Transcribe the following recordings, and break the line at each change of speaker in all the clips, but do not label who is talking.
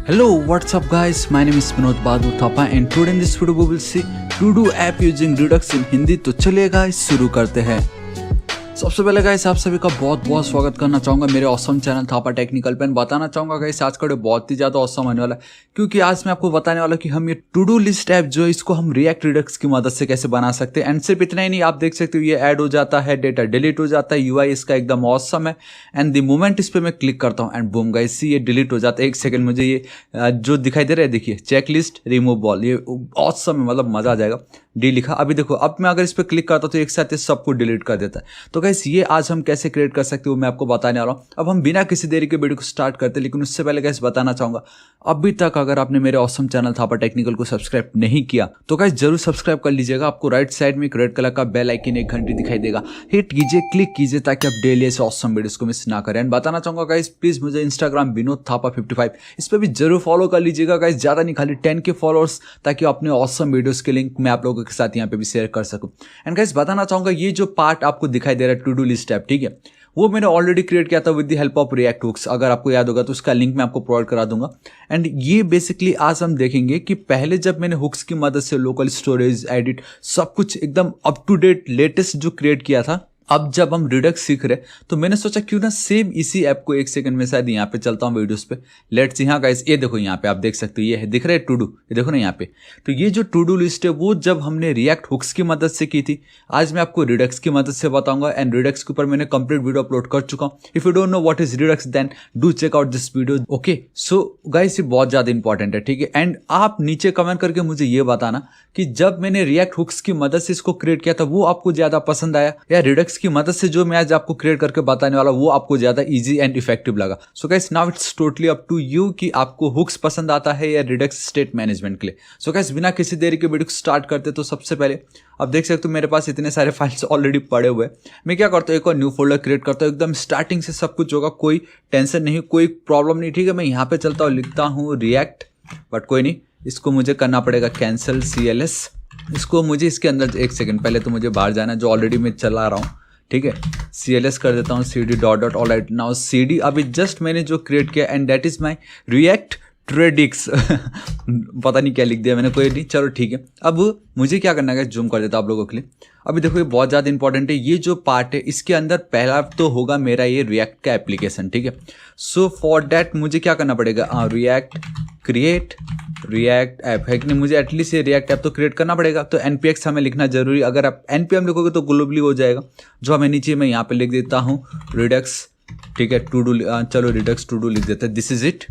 Hello, what's up guys? My name is Vinod Bahadur Thapa and today in this video we will see To-Do app using Redux in Hindi. तो चलिए guys शुरू करते हैं। सबसे पहले guys आप सभी का बहुत बहुत स्वागत करना चाहूँगा मेरे ऑसम चैनल थापा टेक्निकल पे। बताना चाहूँगा गाइस आज का वीडियो बहुत ही ज़्यादा ऑसम होने वाला है, क्योंकि आज मैं आपको बताने वाला कि हम ये टू डू लिस्ट ऐप जो है इसको हम रिएक्ट रिडक्स की मदद से कैसे बना सकते हैं। एंड सिर्फ इतना ही नहीं, आप देख सकते हो ये ऐड हो जाता है, डेटा डिलीट हो जाता है, यूआई इसका एकदम ऑसम है। एंड द मोमेंट इस पर मैं क्लिक करता हूँ एंड बूम गाइस ये डिलीट हो जाता है। एक सेकंड मुझे ये जो दिखाई दे रहा है, देखिए चेक लिस्ट रिमूव ऑल, ये ऑसम है, मतलब मजा आ जाएगा। डी लिखा। अभी देखो अब मैं अगर इस पर क्लिक करता हूँ तो एक साथ ये सबको डिलीट कर देता है। तो गाइस ये आज हम कैसे क्रिएट कर सकते हो मैं आपको बताने वाला हूँ। अब हम बिना किसी देरी के वीडियो को स्टार्ट करते हैं, लेकिन उससे पहले गाइस बताना चाहूंगा अभी तक अगर आपने मेरे ऑसम चैनल थापा टेक्निकल को सब्सक्राइब नहीं किया तो गाइस जरूर सब्सक्राइब कर लीजिएगा। आपको राइट साइड में एक रेड कलर का बेल आइकन एक घंटी दिखाई देगा, हिट कीजिए, क्लिक कीजिए ताकि आप डेली ऐसे ऑसम वीडियोस को मिस ना करें। बताना चाहूंगा गाइस प्लीज मुझे इंस्टाग्राम विनोद थापा 55 इस पर भी जरूर फॉलो कर लीजिएगा गाइस, ज्यादा नहीं खाली 10K फॉलोअर्स, ताकि अपने ऑसम वीडियोस के लिंक मैं आप लोगों के साथ यहाँ पे भी शेयर कर सकूं। एंड गाइस बताना चाहूंगा ये जो पार्ट आपको दिखाई दे रहा है टू डू लिस्ट ऐप, ठीक है, वो मैंने ऑलरेडी क्रिएट किया था with the help of React hooks. अगर आपको याद होगा तो उसका लिंक मैं आपको प्रोवाइड करा दूंगा। एंड ये बेसिकली आज हम देखेंगे कि पहले जब मैंने हुक्स की मदद से लोकल स्टोरेज एडिट सब कुछ एकदम अप टू डेट लेटेस्ट जो क्रिएट किया था, अब जब हम रिडक्स सीख रहे तो मैंने सोचा क्यों ना सेम इसी ऐप को एक सेकंड में शायद यहाँ पे चलता हूँ वीडियोस पे। Let's see. हाँ गाइस ये देखो यहाँ पे आप देख सकते हो, ये है दिख रहा है टू डू, ये देखो ना यहाँ पे। तो ये जो टू डू लिस्ट है वो जब हमने रिएक्ट हुक्स की मदद से की थी, आज मैं आपको रिडक्स की मदद से बताऊंगा। एंड रिडक्स के ऊपर मैंने कंप्लीट वीडियो अपलोड कर चुका हूँ। If you don't know what is Redux then do check out this video. Okay so guys ये बहुत ज्यादा इंपॉर्टेंट है, ठीक है। एंड आप नीचे कमेंट करके मुझे ये बताना कि जब मैंने रिएक्ट हुक्स की मदद से इसको क्रिएट किया था वो आपको ज्यादा पसंद आया, या रिडक्स की मदद से जो मैं आज आपको क्रिएट करके बताने वाला वो आपको ज्यादा इजी एंड इफेक्टिव लगा। So guys now it's totally up to you कि आपको हुक्स पसंद आता है या रिडक्स स्टेट मैनेजमेंट के लिए। सो गाइस बिना किसी देरी के वीडियो को स्टार्ट करते तो सबसे पहले अब देख सकते हो मेरे पास इतने सारे फाइल्स ऑलरेडी पड़े हुए हैं। मैं क्या करता हूँ, एक और न्यू फोल्डर क्रिएट करता हूँ, एकदम स्टार्टिंग से सब कुछ होगा, कोई टेंशन नहीं, कोई प्रॉब्लम नहीं, ठीक है। मैं यहाँ पे चलता हूँ, लिखता हूँ रिएक्ट, बट कोई नहीं, इसको मुझे करना पड़ेगा कैंसिल CLS। इसको मुझे इसके अंदर एक सेकंड पहले तो मुझे बाहर जाना है, जो ऑलरेडी मैं चला रहा हूँ, ठीक है। CLS कर देता हूँ CD dot alright now CD अभी जस्ट मैंने जो क्रिएट किया and that is my React Redux पता नहीं क्या लिख दिया मैंने, कोई नहीं, चलो ठीक है। अब मुझे क्या करना है, जूम कर देता आप लोगों के लिए। अभी देखो ये बहुत ज़्यादा इंपॉर्टेंट है, ये जो पार्ट है इसके अंदर पहला तो होगा मेरा ये रिएक्ट का एप्लीकेशन, ठीक है। सो फॉर दैट मुझे क्या करना पड़ेगा, रिएक्ट क्रिएट रिएक्ट ऐप है कि नहीं, मुझे एटलीस्ट ये रिएक्ट ऐप तो क्रिएट करना पड़ेगा। तो npx हमें लिखना जरूरी, अगर आप npm लिखोगे तो ग्लोबली हो जाएगा, जो हमें नीचे मैं यहाँ पे लिख देता हूँ रिडक्स, ठीक है, टू डू, चलो रिडक्स टू डू लिख देते हैं, this is it.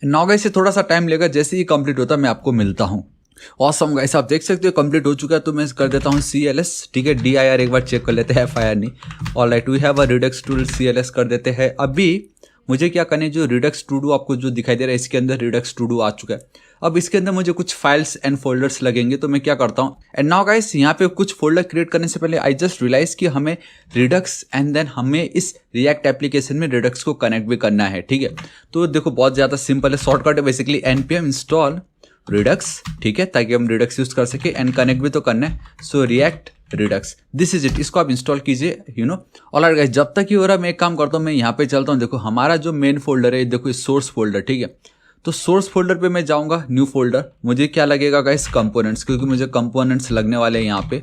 Now guys थोड़ा सा टाइम लेगा, जैसे ही कंप्लीट होता है मैं आपको मिलता हूँ। ऑसम गाइस आप देख सकते हो कंप्लीट हो चुका है, तो मैं कर देता हूँ CLS, ठीक है, DIR एक बार चेक कर लेते हैं, FIR नहीं। Alright we have a Redux tool, CLS कर देते हैं। अभी मुझे क्या करना है, जो रिडक्स टू डू आपको जो दिखाई दे रहा है इसके अंदर रिडक्स टू डू आ चुका है। अब इसके अंदर मुझे कुछ फाइल्स एंड फोल्डर्स लगेंगे, तो मैं क्या करता हूँ, एंड नाउ गाइस यहाँ पे कुछ फोल्डर क्रिएट करने से पहले आई जस्ट रियलाइज कि हमें रिडक्स एंड देन हमें इस रिएक्ट एप्लीकेशन में रिडक्स को कनेक्ट भी करना है, ठीक है। तो देखो बहुत ज़्यादा सिंपल है, शॉर्टकट है बेसिकली npm इंस्टॉल रिडक्स, ठीक है, ताकि हम रिडक्स यूज कर सके एंड कनेक्ट भी तो करना है। So React Redux this is it, इसको आप इंस्टॉल कीजिए, यू नो। ऑलराइट गाइस जब तक ये हो रहा मैं एक काम करता हूँ, मैं यहाँ पे चलता हूँ, देखो हमारा जो मेन फोल्डर है, देखो सोर्स फोल्डर, ठीक है। तो सोर्स फोल्डर पे मैं जाऊँगा, न्यू फोल्डर, मुझे क्या लगेगा गाइस कंपोनेंट्स, क्योंकि मुझे कंपोनेंट्स लगने वाले हैं यहाँ पे,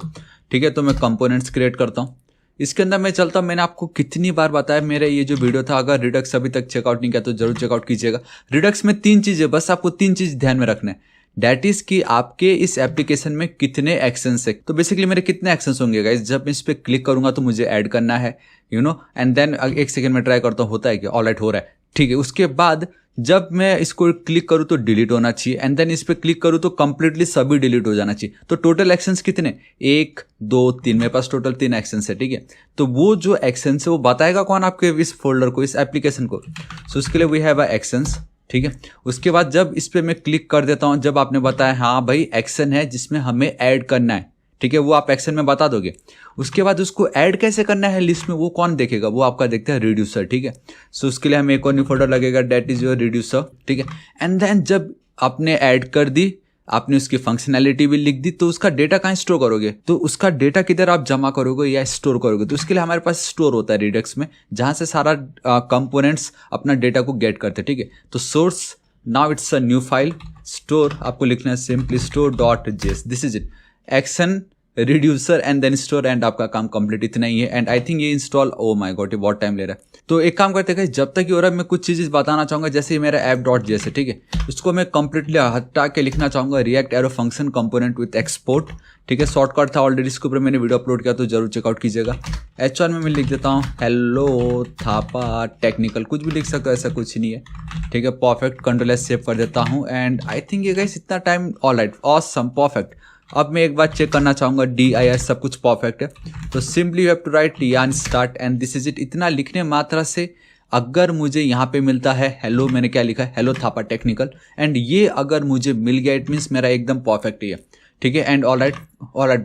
ठीक है। तो मैं कंपोनेंट्स क्रिएट करता हूँ, इसके अंदर मैं चलता हूँ। मैंने आपको कितनी बार बताया, मेरा ये जो वीडियो था, अगर रिडक्स अभी तक चेकआउट नहीं किया तो जरूर चेकआउट कीजिएगा। रिडक्स में 3 चीज़ें, बस आपको 3 चीज़ ध्यान में रखना है, डैट इज कि आपके इस एप्लीकेशन में कितने एक्शंस है। तो बेसिकली मेरे कितने एक्शंस होंगे गाइस, जब मैं इस पर क्लिक करूंगा तो मुझे ऐड करना है, यू नो। एंड देन एक सेकंड में ट्राई करता हूँ होता है क्या, ऑलराइट हो रहा है, ठीक है। उसके बाद जब मैं इसको क्लिक करूँ तो डिलीट होना चाहिए, एंड देन इस पर क्लिक करूँ तो कंप्लीटली सभी डिलीट हो जाना चाहिए। तो टोटल एक्शंस कितने, 1 2 3, मेरे पास टोटल 3 एक्शंस है, ठीक है। तो वो जो एक्शंस है वो बताएगा कौन, आपके इस फोल्डर को, इस एप्लीकेशन को। सो उसके लिए वी हैव एक्शंस, ठीक है। उसके बाद जब इस पर मैं क्लिक कर देता हूँ, जब आपने बताया हाँ भाई एक्शन है जिसमें हमें ऐड करना है, ठीक है, वो आप एक्शन में बता दोगे। उसके बाद उसको ऐड कैसे करना है लिस्ट में, वो कौन देखेगा, वो आपका देखते हैं रिड्यूसर, ठीक है। सो उसके लिए हमें एक और न्यू फोल्डर लगेगा, दैट इज योर रिड्यूसर, ठीक है। एंड देन जब आपने ऐड कर दी, आपने उसकी फंक्शनैलिटी भी लिख दी, तो उसका डेटा कहाँ स्टोर करोगे, तो उसका डेटा किधर आप जमा करोगे या स्टोर करोगे, तो उसके लिए हमारे पास स्टोर होता है रिडक्स में, जहाँ से सारा कंपोनेंट्स अपना डेटा को गेट करते हैं, ठीक है। तो source now it's a new file store, आपको लिखना है simply store dot JS, this is it, action reducer and then store, and आपका काम कंप्लीट इतना ही है। एंड आई थिंक ये इंस्टॉल, ओ माय गॉड, ये बहुत टाइम ले रहा है। तो एक काम करते हैं, जब तक ये हो रहा है मैं कुछ चीज़ बताना चाहूँगा। जैसे ये मेरा ऐप डॉट जेएस है, ठीक है, इसको मैं कंप्लीटली हटा के लिखना चाहूँगा react arrow function component with export, ठीक है। शॉर्टकट था ऑलरेडी, इसके ऊपर मैंने वीडियो अपलोड किया तो जरूर चेकआउट कीजिएगा। H1 में मैं लिख देता हूँ हेलो थापा टेक्निकल, कुछ भी लिख सकते हो, ऐसा कुछ नहीं है, ठीक है। परफेक्ट, कंट्रोल एस सेव कर देता हूँ। एंड आई थिंक ये गाइस इतना टाइम, ऑलराइट, ऑसम, परफेक्ट। अब मैं एक बार चेक करना चाहूँगा DIR सब कुछ परफेक्ट है, तो simply you have to write yarn start and this is it. इतना लिखने मात्रा से अगर मुझे यहाँ पे मिलता है हेलो, मैंने क्या लिखा है, हेलो थापा टेक्निकल, एंड ये अगर मुझे मिल गया इट मीन्स मेरा एकदम परफेक्ट ही है, ठीक है। एंड ऑलराइट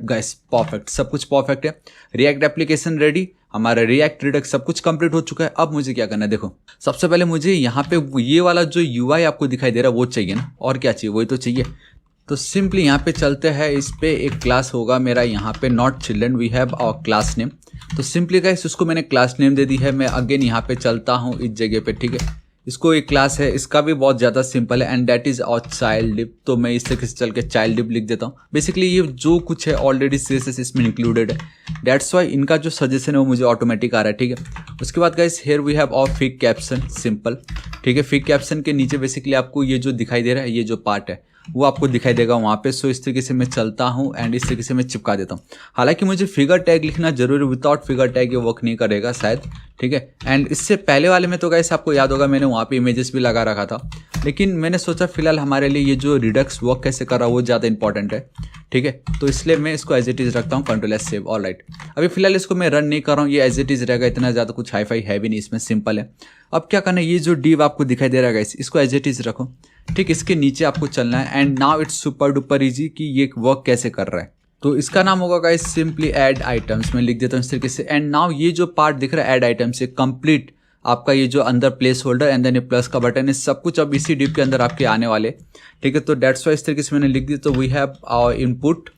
गाइस, परफेक्ट, सब कुछ परफेक्ट है। रिएक्ट एप्लीकेशन रेडी, हमारा रिएक्ट रिडक्स सब कुछ कंप्लीट हो चुका है। अब मुझे क्या करना है, देखो सबसे पहले मुझे यहाँ पे ये वाला जो UI आपको दिखाई दे रहा है वो चाहिए ना, और क्या चाहिए, वही तो चाहिए। तो सिंपली यहाँ पे चलते हैं, इस पे एक क्लास होगा मेरा यहाँ पे not children, we have our class name. तो सिंपली गाइस उसको मैंने क्लास नेम दे दी है। मैं अगेन यहाँ पे चलता हूँ इस जगह पे, ठीक है, इसको एक क्लास है, इसका भी बहुत ज़्यादा सिंपल है and that is our child dip. तो मैं इस तरीके से चल के चाइल्ड डिप लिख देता हूँ। बेसिकली ये जो कुछ है ऑलरेडी CSS इसमें इंक्लूडेड है, दैट्स वाई इनका जो सजेशन है वो मुझे ऑटोमेटिक आ रहा है, ठीक है। उसके बाद guys here we have our fig caption, simple, ठीक है। फिग कैप्शन के नीचे बेसिकली आपको ये जो दिखाई दे रहा है, ये जो पार्ट है वो आपको दिखाई देगा वहाँ पे। सो इस तरीके से मैं चलता हूँ एंड इस तरीके से मैं चिपका देता हूँ। हालांकि मुझे फिगर टैग लिखना जरूरी, विदाउट फिगर टैग ये वर्क नहीं करेगा शायद, ठीक है। एंड इससे पहले वाले में तो गाइस आपको याद होगा मैंने वहाँ पे इमेजेस भी लगा रखा था, लेकिन मैंने सोचा फिलहाल हमारे लिए ये जो रिडक्स वर्क कैसे कर रहा है वो ज़्यादा इंपॉर्टेंट है, ठीक है। तो इसलिए मैं इसको एज इट इज़ रखता हूँ, कंट्रोल एस सेव, ऑलराइट। अभी फिलहाल इसको मैं रन नहीं कर रहा हूँ, ये एज इट इज़ रहेगा, इतना ज़्यादा कुछ हाई फाई है भी नहीं इसमें, सिंपल है। अब क्या करना है, ये जो डिव आपको दिखाई दे रहा है गाइस, इसको एज इट इज़ रखो, ठीक, इसके नीचे आपको चलना है। And now it's super duper easy कि ये वर्क कैसे कर रहा है। तो इसका नाम होगा गाइस सिंपली ऐड आइटम्स, मैं लिख देता हूँ इस तरीके से। एंड नाउ ये जो पार्ट दिख रहा है ऐड आइटम्स से कंप्लीट आपका ये जो अंदर प्लेस होल्डर एंड देन ये प्लस का बटन है, सब कुछ अब इसी डिव के अंदर आपके आने वाले, ठीक है। तो दैट्स वाई इस तरीके से मैंने लिख दिया। तो we have our input,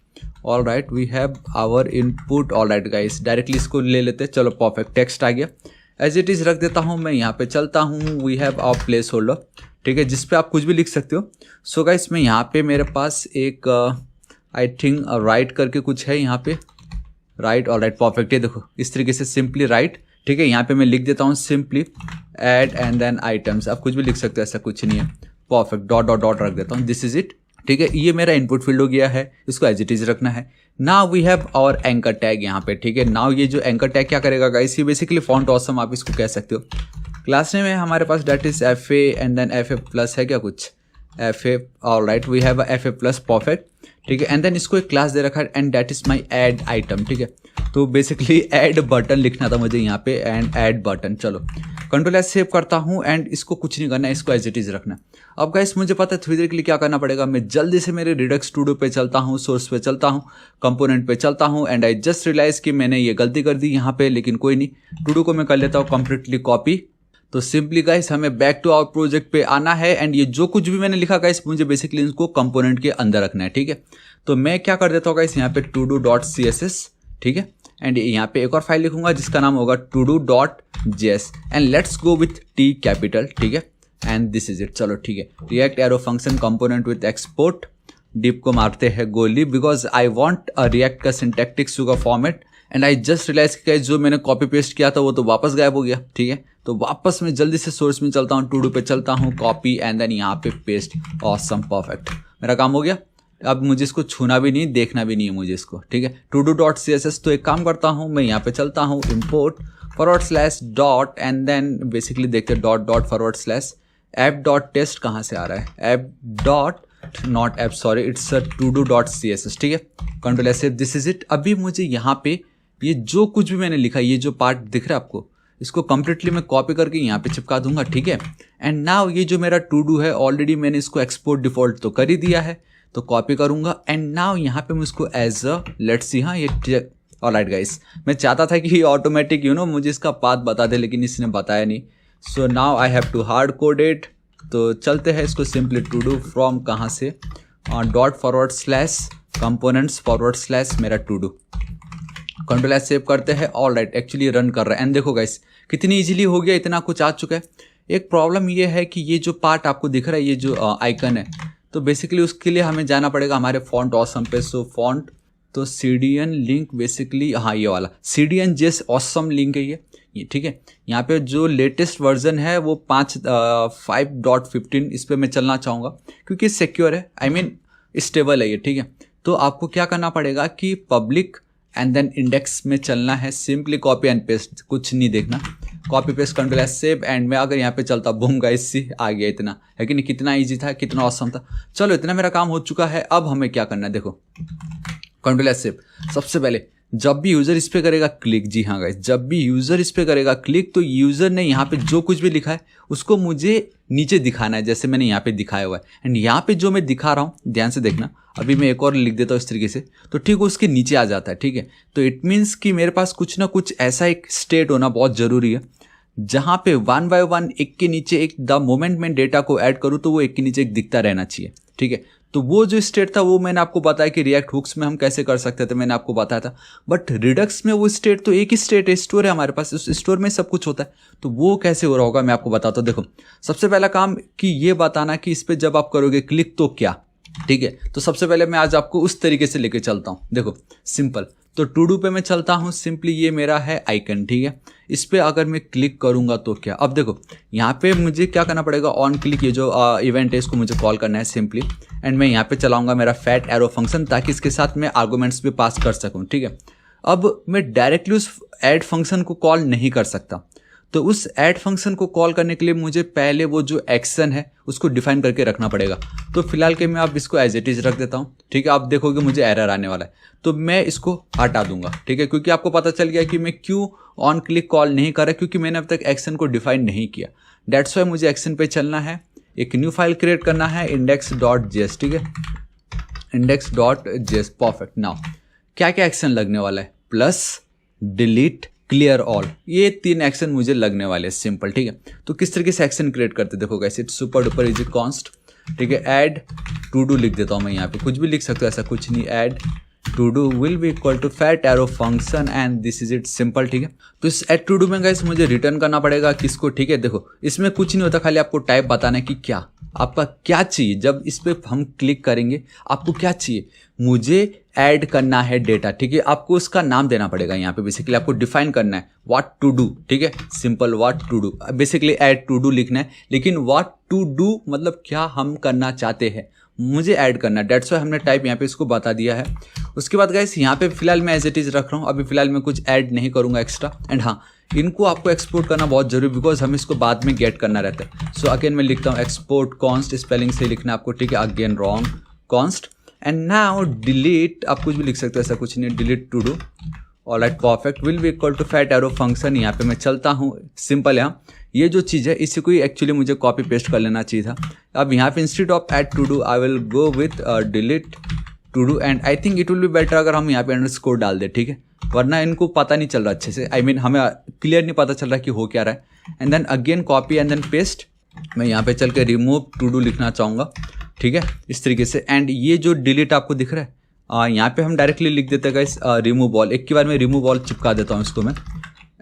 alright, we have our input, alright guys, directly इसको ले लेते हैं। चलो परफेक्ट, टेक्स्ट आ गया, एज इट इज़ रख देता हूँ मैं। यहाँ पे चलता हूँ, we have our placeholder, ठीक है, जिस पे आप कुछ भी लिख सकते हो। सो गाइस मैं यहाँ पे मेरे पास एक आई थिंक राइट करके कुछ है यहाँ पे, राइट, ऑलराइट, परफेक्ट, ये देखो इस तरीके से सिंपली राइट, ठीक है। यहाँ पे मैं लिख देता हूँ simply add and then items, आप कुछ भी लिख सकते हो, ऐसा कुछ नहीं है, परफेक्ट, डॉट डॉट डॉट रख देता हूँ, दिस इज इट, ठीक है। ये मेरा इनपुट फील्ड हो गया है, इसको एज इट इज रखना है। Now we have our anchor tag यहाँ पे, ठीक है। नाउ ये जो एंकर टैग क्या करेगा गाइस, ये बेसिकली फॉन्ट ऑसम आप इसको कह सकते हो। क्लास नेम है हमारे पास that is FA and then FA plus है क्या कुछ, FA, alright, we have FA plus, perfect, ठीक है। एंड देन इसको एक क्लास दे रखा है and that is my add item, ठीक है। तो बेसिकली ऐड बटन लिखना था मुझे यहाँ पे एंड ऐड बटन। चलो कंट्रोल एस सेव करता हूँ एंड इसको कुछ नहीं करना है, इसको एज इट इज रखना। अब गाइस मुझे पता है थोड़ी देर के लिए क्या करना पड़ेगा, मैं जल्दी से मेरे रिडक्स टूडो पे चलता हूँ, सोर्स पे चलता हूँ, कंपोनेंट पे चलता हूँ एंड आई जस्ट रियलाइज कि मैंने ये गलती कर दी यहाँ पे, लेकिन कोई नहीं, टूडो को मैं कर लेता हूँ कंप्लीटली कॉपी। तो सिंपली गाइस हमें बैक टू आवर प्रोजेक्ट पे आना है एंड ये जो कुछ भी मैंने लिखा गाइस मुझे बेसिकली इनको कंपोनेंट के अंदर रखना है, ठीक है। तो मैं क्या कर देता हूँ गाइस, यहाँ पे todo.css, ठीक है। एंड यहाँ पे एक और फाइल लिखूंगा जिसका नाम होगा todo.js and let's go with T capital, ठीक है। एंड दिस इज इट, चलो ठीक है। React arrow function component with export, डिप को मारते हैं गोली because I want a React का syntactic sugar format and I just realize कि जो मैंने कॉपी पेस्ट किया था वो तो वापस गायब हो गया, ठीक है। तो वापस मैं जल्दी से सोर्स में चलता हूँ, टूडू पे चलता हूँ, कॉपी एंड देन यहाँ पे पेस्ट, ऑसम, परफेक्ट, मेरा काम हो गया। अब मुझे इसको छूना भी नहीं, देखना भी नहीं है मुझे इसको, ठीक है। todo.css, तो एक काम करता हूँ मैं यहाँ पे चलता हूँ, import /dot and then basically देखते हैं डॉट /app.test कहाँ से आ रहा है, app.not app, sorry it's todo.css, ठीक है। Control S, this is it. अभी मुझे यहाँ पे ये जो कुछ भी मैंने लिखा, ये जो पार्ट दिख रहा है आपको, इसको कंप्लीटली मैं कॉपी करके यहाँ पे चिपका दूंगा, ठीक है। एंड नाउ ये जो मेरा टू डू है ऑलरेडी मैंने इसको एक्सपोर्ट डिफॉल्ट तो कर ही दिया है, तो कॉपी करूंगा एंड नाउ यहाँ पे मैं इसको एज अ लेट्स सी, हाँ ये ऑलराइट गाइस, मैं चाहता था कि ये ऑटोमेटिक मुझे इसका पाथ बता दे, लेकिन इसने बताया नहीं। So now I have to hard code it. तो चलते हैं इसको सिंपली टू डू फ्रॉम कहाँ से, ./components/ मेरा to do, control S save करते हैं, ऑलराइट, एक्चुअली रन कर रहा है एंड देखो गाइस कितनी इजीली हो गया, इतना कुछ आ चुका है। एक प्रॉब्लम ये है कि ये जो पार्ट आपको दिख रहा है, ये जो आइकन है, तो बेसिकली उसके लिए हमें जाना पड़ेगा हमारे फॉन्ट ऑसम पे। सो फॉन्ट तो CDN लिंक बेसिकली, हाँ ये वाला CDN जेस ऑसम लिंक है ये ठीक है। यहाँ पे जो लेटेस्ट वर्जन है वो 5.15 इस पर मैं चलना चाहूँगा क्योंकि सिक्योर है, आई मीन स्टेबल है ये, ठीक है। तो आपको क्या करना पड़ेगा कि पब्लिक एंड देन इंडेक्स में चलना है, सिंपली कॉपी एंड पेस्ट, कुछ नहीं देखना, copy pest control S save. And मैं अगर यहाँ पे चलता बूम गाइस सी आ गया, इतना है कि नहीं, कितना इजी था, कितना ऑसम था। चलो इतना मेरा काम हो चुका है, अब हमें क्या करना है, देखो कंट्रोल एस सेव। सबसे पहले जब भी यूज़र इस पर करेगा क्लिक, जी हाँ गाइस, जब भी यूज़र इस पर करेगा क्लिक तो यूज़र ने यहाँ पे जो कुछ भी लिखा है उसको मुझे नीचे दिखाना है, जैसे मैंने यहाँ पे दिखाया हुआ है। एंड यहाँ पे जो मैं दिखा रहा हूँ ध्यान से देखना, अभी मैं एक और लिख देता हूँ इस तरीके से, तो ठीक उसके नीचे आ जाता है, ठीक है। तो इट मीन्स कि मेरे पास कुछ ना कुछ ऐसा एक स्टेट होना बहुत ज़रूरी है जहाँ पे 1 बाय 1 एक के नीचे एक, द मोमेंट मैं डेटा को ऐड करूँ तो वो एक के नीचे एक दिखता रहना चाहिए, ठीक है। तो वो जो स्टेट था वो मैंने आपको बताया कि रिएक्ट हुक्स में हम कैसे कर सकते थे, मैंने आपको बताया था। बट रिडक्स में वो स्टेट तो एक ही स्टेट है, स्टोर है हमारे पास, उस स्टोर में सब कुछ होता है। तो वो कैसे हो रहा होगा मैं आपको बताता हूँ। देखो सबसे पहला काम कि ये बताना कि इस पर जब आप करोगे क्लिक तो क्या, ठीक है। तो सबसे पहले मैं आज आपको उस तरीके से लेके चलता हूँ। देखो सिंपल, तो टू डू पे मैं चलता हूँ, सिंपली ये मेरा है आइकन, ठीक है। इस पर अगर मैं क्लिक करूँगा तो क्या, अब देखो यहाँ पे मुझे क्या करना पड़ेगा, ऑन क्लिक ये जो इवेंट है इसको मुझे कॉल करना है सिंपली। एंड मैं यहाँ पे चलाऊँगा मेरा फैट एरो फंक्शन ताकि इसके साथ मैं आर्गूमेंट्स भी पास कर सकूँ, ठीक है। अब मैं डायरेक्टली उस ऐड फंक्शन को कॉल नहीं कर सकता, तो उस ऐड फंक्शन को कॉल करने के लिए मुझे पहले वो जो एक्शन है उसको डिफाइन करके रखना पड़ेगा। तो फिलहाल के मैं अब इसको एज इट इज रख देता हूँ, ठीक है। आप देखोगे मुझे एरर आने वाला है तो मैं इसको हटा दूंगा, ठीक है, क्योंकि आपको पता चल गया कि मैं क्यों ऑन क्लिक कॉल नहीं कर रहा, क्योंकि मैंने अब तक एक्शन को डिफाइन नहीं किया। डेट्स वाई मुझे एक्शन पे चलना है, एक न्यू फाइल क्रिएट करना है index.js, ठीक है, index.js, परफेक्ट। नाउ क्या क्या एक्शन लगने वाला है, प्लस डिलीट क्लियर ऑल, ये 3 एक्शन मुझे लगने वाले हैं, सिंपल, ठीक है। तो किस तरीके से एक्शन क्रिएट करते देखो guys, it's super duper easy const, ठीक है। ऐड टू डू लिख देता हूँ मैं, यहाँ पे कुछ भी लिख सकते हो, ऐसा कुछ नहीं, add to do will be equal to fat arrow function and this is it, simple, ठीक है। तो इस ऐड टू डू में गाइस मुझे रिटर्न करना पड़ेगा किसको, ठीक है। देखो इसमें कुछ नहीं होता, खाली आपको टाइप बताना है कि क्या आपका क्या चाहिए। जब इस पर हम क्लिक करेंगे आपको क्या चाहिए, मुझे ऐड करना है डेटा, ठीक है। आपको उसका नाम देना पड़ेगा, यहाँ पे बेसिकली आपको डिफाइन करना है व्हाट टू डू, ठीक है, simple what to do, basically add to do लिखना है, लेकिन व्हाट टू डू मतलब क्या हम करना चाहते हैं, मुझे ऐड करना है। डेट्स वाई हमने टाइप यहाँ पे इसको बता दिया है। उसके बाद गाइस यहाँ पे फिलहाल मैं एज इट इज रख रहा हूँ, अभी फिलहाल मैं कुछ ऐड नहीं करूँगा एक्स्ट्रा। एंड हाँ, इनको आपको एक्सपोर्ट करना बहुत जरूरी, बिकॉज हमें इसको बाद में गेट करना रहता है। सो अगेन मैं लिखता हूँ एक्सपोर्ट कॉन्स्ट, स्पेलिंग से लिखना आपको, ठीक है, again wrong const. And now delete, आप कुछ भी लिख सकते हो, ऐसा कुछ नहीं, delete to do, alright, perfect, will be equal to fat arrow function. यहाँ पे मैं चलता हूँ, सिंपल है। ये जो चीज़ है इसी को एक्चुअली मुझे कॉपी पेस्ट कर लेना चाहिए था। अब यहाँ पे instead of add to do I will go with delete to do, and I think it will be better अगर हम यहाँ पे अंडरस्कोर डाल दे, ठीक है, वरना इनको पता नहीं चल रहा अच्छे से, आई मीन हमें क्लियर नहीं पता चल रहा कि हो क्या रहा है। And then again copy and then paste, मैं यहाँ पे चल के रिमूव टू डू लिखना चाहूँगा, ठीक है, इस तरीके से। एंड ये जो डिलीट आपको दिख रहा है यहाँ पे हम डायरेक्टली लिख देते हैं गाइस रिमूव ऑल, एक की बार में रिमूव ऑल चिपका देता हूँ इसको मैं।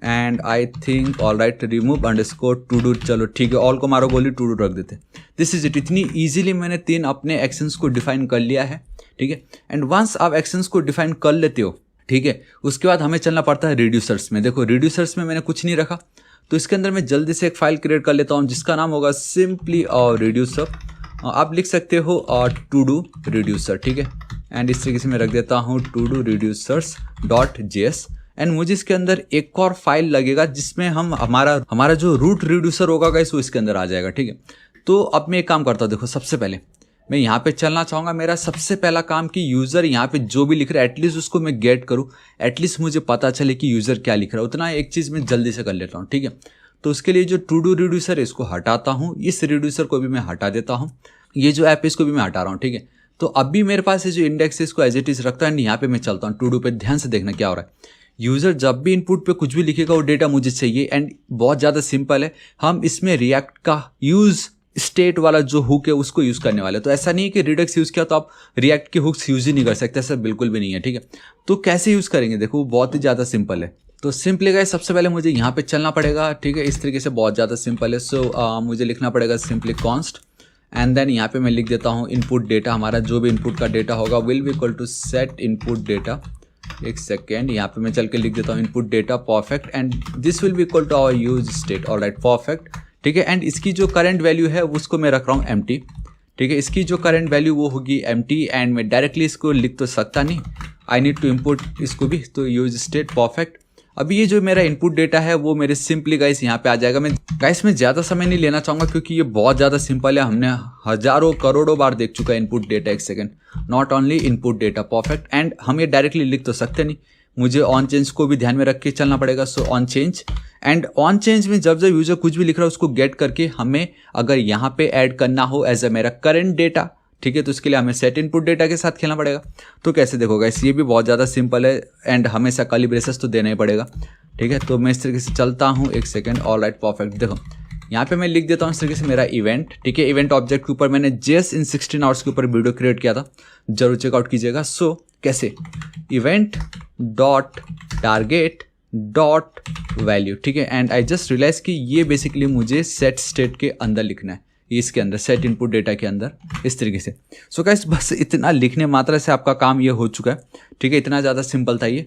And I think all right, remove underscore two do, चलो ठीक है, ऑल को मारो गोली, टू डू रख देते। दिस इज इट, इतनी ईजिली मैंने 3 अपने एक्शंस को डिफाइन कर लिया है, ठीक है। एंड वंस आप एक्शंस को डिफाइन कर लेते हो, ठीक है, उसके बाद हमें चलना पड़ता है रिड्यूसर्स में। देखो रिड्यूसर्स में मैंने कुछ नहीं रखा, तो इसके अंदर मैं जल्दी से एक फाइल क्रिएट कर लेता हूँ जिसका नाम होगा सिंपली और रिड्यूसर, आप लिख सकते हो और टू डू रिड्यूसर, ठीक है। एंड इस तरीके से मैं रख देता हूँ to do reducers dot JS. And मुझे इसके अंदर एक और फाइल लगेगा जिसमें हम हमारा जो रूट रिड्यूसर होगा गाइस वो इसके अंदर आ जाएगा, ठीक है। तो अब मैं एक काम करता हूँ, देखो सबसे पहले मैं यहाँ पे चलना चाहूँगा, मेरा सबसे पहला काम कि यूज़र यहाँ पे जो भी लिख रहा है एटलीस्ट उसको मैं गेट करूँ, एटलीस्ट मुझे पता चले कि यूज़र क्या लिख रहा है, उतना एक चीज़ मैं जल्दी से कर लेता हूँ, ठीक है। तो उसके लिए जो टू डू रिड्यूसर है इसको हटाता हूँ, इस रिड्यूसर को भी मैं हटा देता हूँ, ये जो ऐप है इसको भी मैं हटा रहा हूँ, ठीक है। तो अभी मेरे पास ये जो इंडेक्स है इसको एज इट इज रखता है। एंड यहाँ पे मैं चलता हूँ टू डू पे, ध्यान से देखना क्या हो रहा है। यूज़र जब भी इनपुट पे कुछ भी लिखेगा वो डेटा मुझे चाहिए। एंड बहुत ज़्यादा सिंपल है, हम इसमें रिएक्ट का यूज़ स्टेट वाला जो हुक है उसको यूज़ करने वाले। तो ऐसा नहीं है कि रिडक्स यूज़ किया तो आप रिएक्ट के हुक्स यूज़ ही नहीं कर सकते, ऐसा बिल्कुल भी नहीं है, ठीक है। तो कैसे यूज़ करेंगे, देखो बहुत ही ज़्यादा सिंपल है। तो सिंपली गाइस सबसे पहले मुझे यहाँ पे चलना पड़ेगा, ठीक है, इस तरीके से बहुत ज़्यादा सिंपल है। सो मुझे लिखना पड़ेगा सिंपली कॉन्स्ट एंड देन यहाँ पे मैं लिख देता हूँ इनपुट डेटा, हमारा जो भी इनपुट का डेटा होगा will be equal to set input data. एक सेकेंड, यहाँ पे मैं चल के लिख देता हूँ input data perfect and this will be equal to our use state. Alright, perfect, ठीक है। एंड इसकी जो करंट वैल्यू है उसको मैं रख रहा हूँ एम्प्टी, ठीक है। इसकी जो करंट वैल्यू वो होगी एम्प्टी एंड मैं डायरेक्टली इसको लिख तो सकता नहीं, आई नीड टू इम्पोर्ट इसको भी, तो यूज स्टेट परफेक्ट। अभी ये जो मेरा इनपुट डेटा है वो मेरे सिंपली गाइस यहाँ पे आ जाएगा। मैं गाइस में ज़्यादा समय नहीं लेना चाहूँगा क्योंकि ये बहुत ज़्यादा सिंपल है, हमने हज़ारों करोड़ों बार देख चुका है इनपुट डेटा। एक second, not only input data perfect and हम ये डायरेक्टली लिख तो सकते नहीं, मुझे ऑन चेंज को भी ध्यान में रख के चलना पड़ेगा। So on change and on change में जब यूजर कुछ भी लिख रहा है उसको गेट करके हमें अगर यहाँ पे ऐड करना हो एज अ मेरा करंट डेटा, ठीक है, तो इसके लिए हमें सेट इनपुट डेटा के साथ खेलना पड़ेगा। तो कैसे देखो गाइस, ये भी बहुत ज़्यादा सिंपल है एंड हमेशा कैलिब्रेशंस तो देना ही पड़ेगा, ठीक है। तो मैं इस तरीके से चलता हूँ, एक सेकेंड, ऑलराइट परफेक्ट। देखो यहाँ पे मैं लिख देता हूँ इस तरीके से मेरा इवेंट, ठीक है। इवेंट ऑब्जेक्ट के ऊपर मैंने जस्ट इन 16 आवर्स के ऊपर वीडियो क्रिएट किया था, जरूर चेकआउट कीजिएगा। सो कैसे, event dot target dot value, ठीक है। एंड आई जस्ट रियलाइज कि ये बेसिकली मुझे सेट स्टेट के अंदर लिखना है, इसके अंदर सेट इनपुट डेटा के अंदर, इस तरीके से। सो गाइस बस इतना लिखने मात्रा से आपका काम ये हो चुका है, ठीक है। इतना ज़्यादा सिंपल था ये।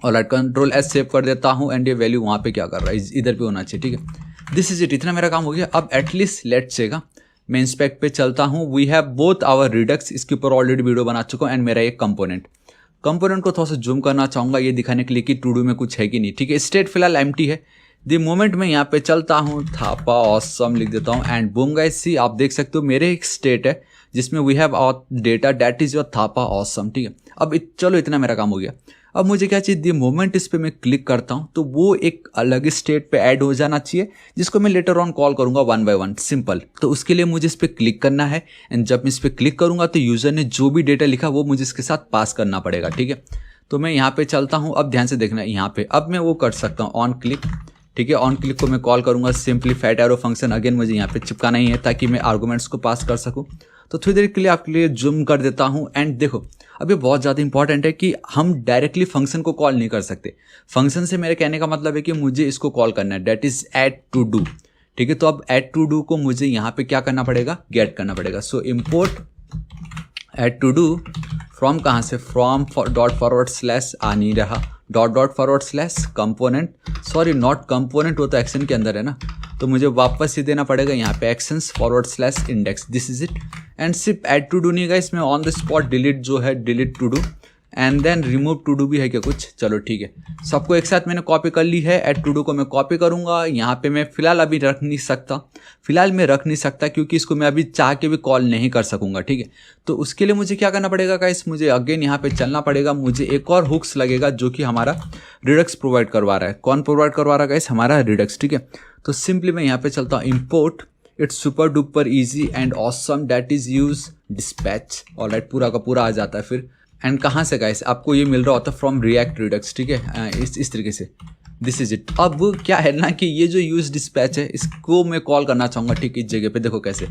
और कंट्रोल एस सेव कर देता हूँ एंड ये वैल्यू वहाँ पे क्या कर रहा है, इधर पे होना चाहिए, ठीक है। दिस इज इट, इतना मेरा काम हो गया। अब एटलीस्ट लेट्स सेगा मैं इंस्पेक्ट पे चलता हूँ, we have both our redux, इसके ऊपर ऑलरेडी वीडियो बना चुका हूँ एंड मेरा एक कंपोनेंट को थोड़ा सा जूम करना चाहूँगा ये दिखाने के लिए कि टू डू में कुछ है कि नहीं, ठीक है। स्टेट फिलहाल एम्प्टी है। द मोमेंट मैं यहाँ पे चलता हूँ, थापा ऑसम लिख देता हूँ एंड बूम गाइस सी, आप देख सकते हो मेरे एक स्टेट है जिसमें we have our data that is your Thapa awesome, ठीक है। अब चलो इतना मेरा काम हो गया। अब मुझे क्या चाहिए, द मोमेंट इस पे मैं क्लिक करता हूँ तो वो एक अलग स्टेट पे ऐड हो जाना चाहिए जिसको मैं लेटर ऑन कॉल करूँगा 1 by 1, सिंपल। तो उसके लिए मुझे इस पर क्लिक करना है एंड जब मैं इस पर क्लिक करूँगा तो यूज़र ने जो भी डेटा लिखा वो मुझे इसके साथ पास करना पड़ेगा, ठीक है। तो मैं यहाँ पे चलता हूँ, अब ध्यान से देखना यहाँ पे, अब मैं वो कर सकता हूँ ऑन क्लिक, ठीक है। ऑन क्लिक को मैं कॉल करूँगा simply fat arrow function, again मुझे यहाँ पे चिपकाना ही है ताकि मैं आर्गूमेंट्स को पास कर सकूँ। तो थोड़ी देर के लिए आपके लिए जूम कर देता हूँ एंड देखो अब ये बहुत ज़्यादा इंपॉर्टेंट है कि हम डायरेक्टली फंक्शन को कॉल नहीं कर सकते। फंक्शन से मेरे कहने का मतलब है कि मुझे इसको कॉल करना है, that is add to do, ठीक है। तो अब ऐड टू डू को मुझे यहाँ पे क्या करना पड़ेगा, गेट करना पड़ेगा। So import add to do from कहाँ से, फ्रॉम डॉट फॉरवर्ड स्लैश आ नहीं रहा, dot forward slash component, sorry not component, वो तो एक्शन के अंदर है ना, तो मुझे वापस ही देना पड़ेगा यहाँ पे actions forward slash index, this is it. And सिर्फ ऐड टू डू नहीं गाइस, मैं ऑन द स्पॉट डिलीट जो है delete to do and then remove to do भी है क्या कुछ, चलो ठीक है। सबको एक साथ मैंने कॉपी कर ली है, ऐड टू डू को मैं कॉपी करूँगा, यहाँ पे मैं फिलहाल अभी रख नहीं सकता, क्योंकि इसको मैं अभी चाह के भी कॉल नहीं कर सकूँगा, ठीक है। तो उसके लिए मुझे क्या करना पड़ेगा गाइस, मुझे अगेन यहाँ पे चलना पड़ेगा, मुझे एक और हुक्स लगेगा जो कि हमारा रिडक्स प्रोवाइड करवा रहा है। कौन प्रोवाइड करवा रहा है गाइस, हमारा रिडक्स, ठीक है। तो सिंपली मैं यहाँ पे चलता हूँ, import it's super duper easy and awesome that is use dispatch, alright, पूरा का पूरा आ जाता है फिर। एंड कहाँ से गाइस, आपको ये मिल रहा होता है फ्रॉम रिएक्ट रिडक्स, ठीक है, इस तरीके से, दिस इज इट। अब क्या है ना कि ये जो यूज डिस्पैच है इसको मैं कॉल करना चाहूँगा, ठीक है, इस जगह पे देखो कैसे।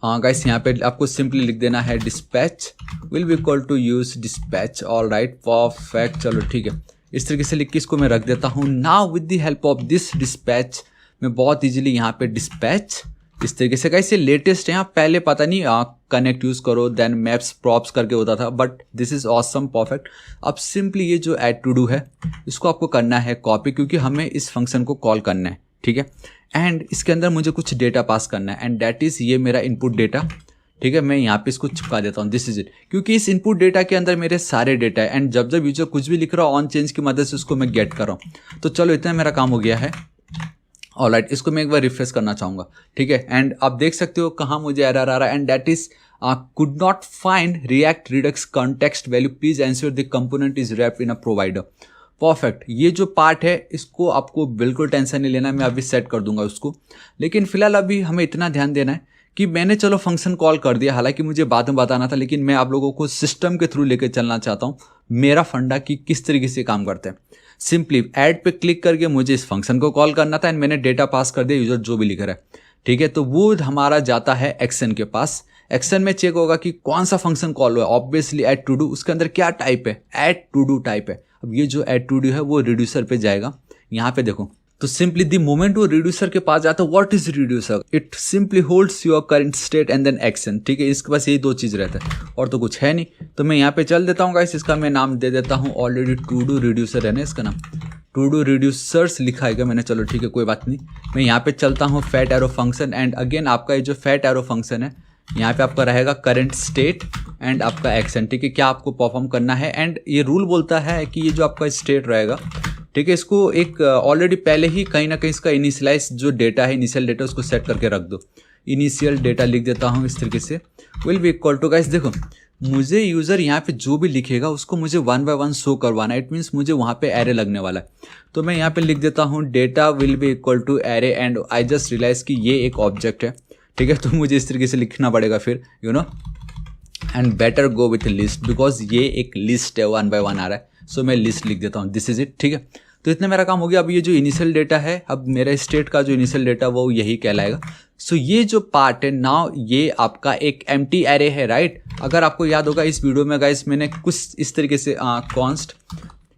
हाँ गाइस, यहाँ पे आपको सिंपली लिख देना है dispatch will be equal to use dispatch, alright perfect, चलो ठीक है। इस तरीके से लिख के इसको मैं रख देता हूँ। Now with the help of this dispatch मैं बहुत इजीली यहाँ पे डिस्पैच इस तरीके से, गाइस ये लेटेस्ट है, यहाँ पहले पता नहीं कनेक्ट यूज करो देन मैप्स प्रॉप्स करके होता था, but this is awesome perfect. अब सिंपली ये जो ऐड टू डू है इसको आपको करना है कॉपी, क्योंकि हमें इस फंक्शन को कॉल करना है, ठीक है। एंड इसके अंदर मुझे कुछ डेटा पास करना है एंड दैट इज ये मेरा इनपुट डेटा, ठीक है। मैं यहाँ पे इसको चिपका देता हूँ, दिस इज इट, क्योंकि इस इनपुट डेटा के अंदर मेरे सारे डेटा है एंड जब यूजर कुछ भी लिख रहा हो ऑन चेंज की मदद से उसको मैं गेट कर रहा हूँ। तो चलो इतना मेरा काम हो गया है, ऑलराइट। इसको मैं एक बार रिफ्रेश करना चाहूँगा, ठीक है। एंड आप देख सकते हो कहाँ मुझे एरर आ रहा है and that is could not find react redux context value, please ensure the component is wrapped in a provider, perfect. ये जो पार्ट है इसको आपको बिल्कुल टेंशन नहीं लेना, मैं अभी सेट कर दूंगा उसको। लेकिन फिलहाल अभी हमें इतना ध्यान देना है कि मैंने चलो फंक्शन कॉल कर दिया, हालांकि मुझे बाद में बताना था, लेकिन मैं आप लोगों को सिस्टम के थ्रू लेकर चलना चाहता हूँ मेरा फंडा कि किस तरीके से काम करते हैं। सिंपली ऐड पे क्लिक करके मुझे इस फंक्शन को कॉल करना था एंड मैंने डेटा पास कर दिया, यूजर जो भी लिख रहा है, ठीक है। तो वो हमारा जाता है एक्शन के पास, एक्शन में चेक होगा कि कौन सा फंक्शन कॉल हुआ है, ऑब्वियसली ऐड टू डू, उसके अंदर क्या टाइप है, ऐड टू डू टाइप है। अब ये जो ऐड टू डू है वो रिड्यूसर पे जाएगा यहाँ पे देखो, तो सिंपली द मोमेंट वो रिड्यूसर के पास जाता है, what is reducer, it simply holds your current state and then action, ठीक है, इसके पास यही दो चीज रहता है और तो कुछ है नहीं। तो मैं यहाँ पे चल देता हूँ गाइस, इसका मैं नाम दे देता हूँ ऑलरेडी टू डू रिड्यूसर है ना, इसका नाम टू डू रिड्यूसर्स लिखा है मैंने, चलो ठीक है कोई बात नहीं। मैं यहाँ पे चलता हूँ fat arrow function and again आपका ये जो फैट एरो फंक्शन है यहाँ पे आपका रहेगा करंट स्टेट एंड आपका एक्शन, ठीक है, क्या आपको परफॉर्म करना है। एंड ये रूल बोलता है कि ये जो आपका स्टेट रहेगा, ठीक है, इसको एक ऑलरेडी पहले ही कहीं ना कहीं इसका इनिशियलाइज जो डेटा है, इनिशियल डेटा उसको सेट करके रख दो। इनिशियल डेटा लिख देता हूँ इस तरीके से, will be equal to guys, देखो मुझे यूज़र यहाँ पे जो भी लिखेगा उसको मुझे 1 बाय 1 शो करवाना है, इट मीन्स मुझे वहाँ पे एरे लगने वाला है। तो मैं यहाँ पे लिख देता हूँ data will be equal to array and I just realize कि ये एक ऑब्जेक्ट है, ठीक है, तो मुझे इस तरीके से लिखना पड़ेगा फिर you know, and better go with list because ये एक लिस्ट है, 1 बाय 1 आ रहा है, सो मैं लिस्ट लिख देता हूँ, दिस इज इट, ठीक है। तो इतना मेरा काम हो गया। अब ये जो इनिशियल डेटा है, अब मेरा स्टेट का जो इनिशियल डेटा वो यही कहलाएगा। सो ये जो पार्ट है नाउ, ये आपका एक एम्प्टी एरे है, राइट। अगर आपको याद होगा इस वीडियो में गाइस मैंने कुछ इस तरीके से const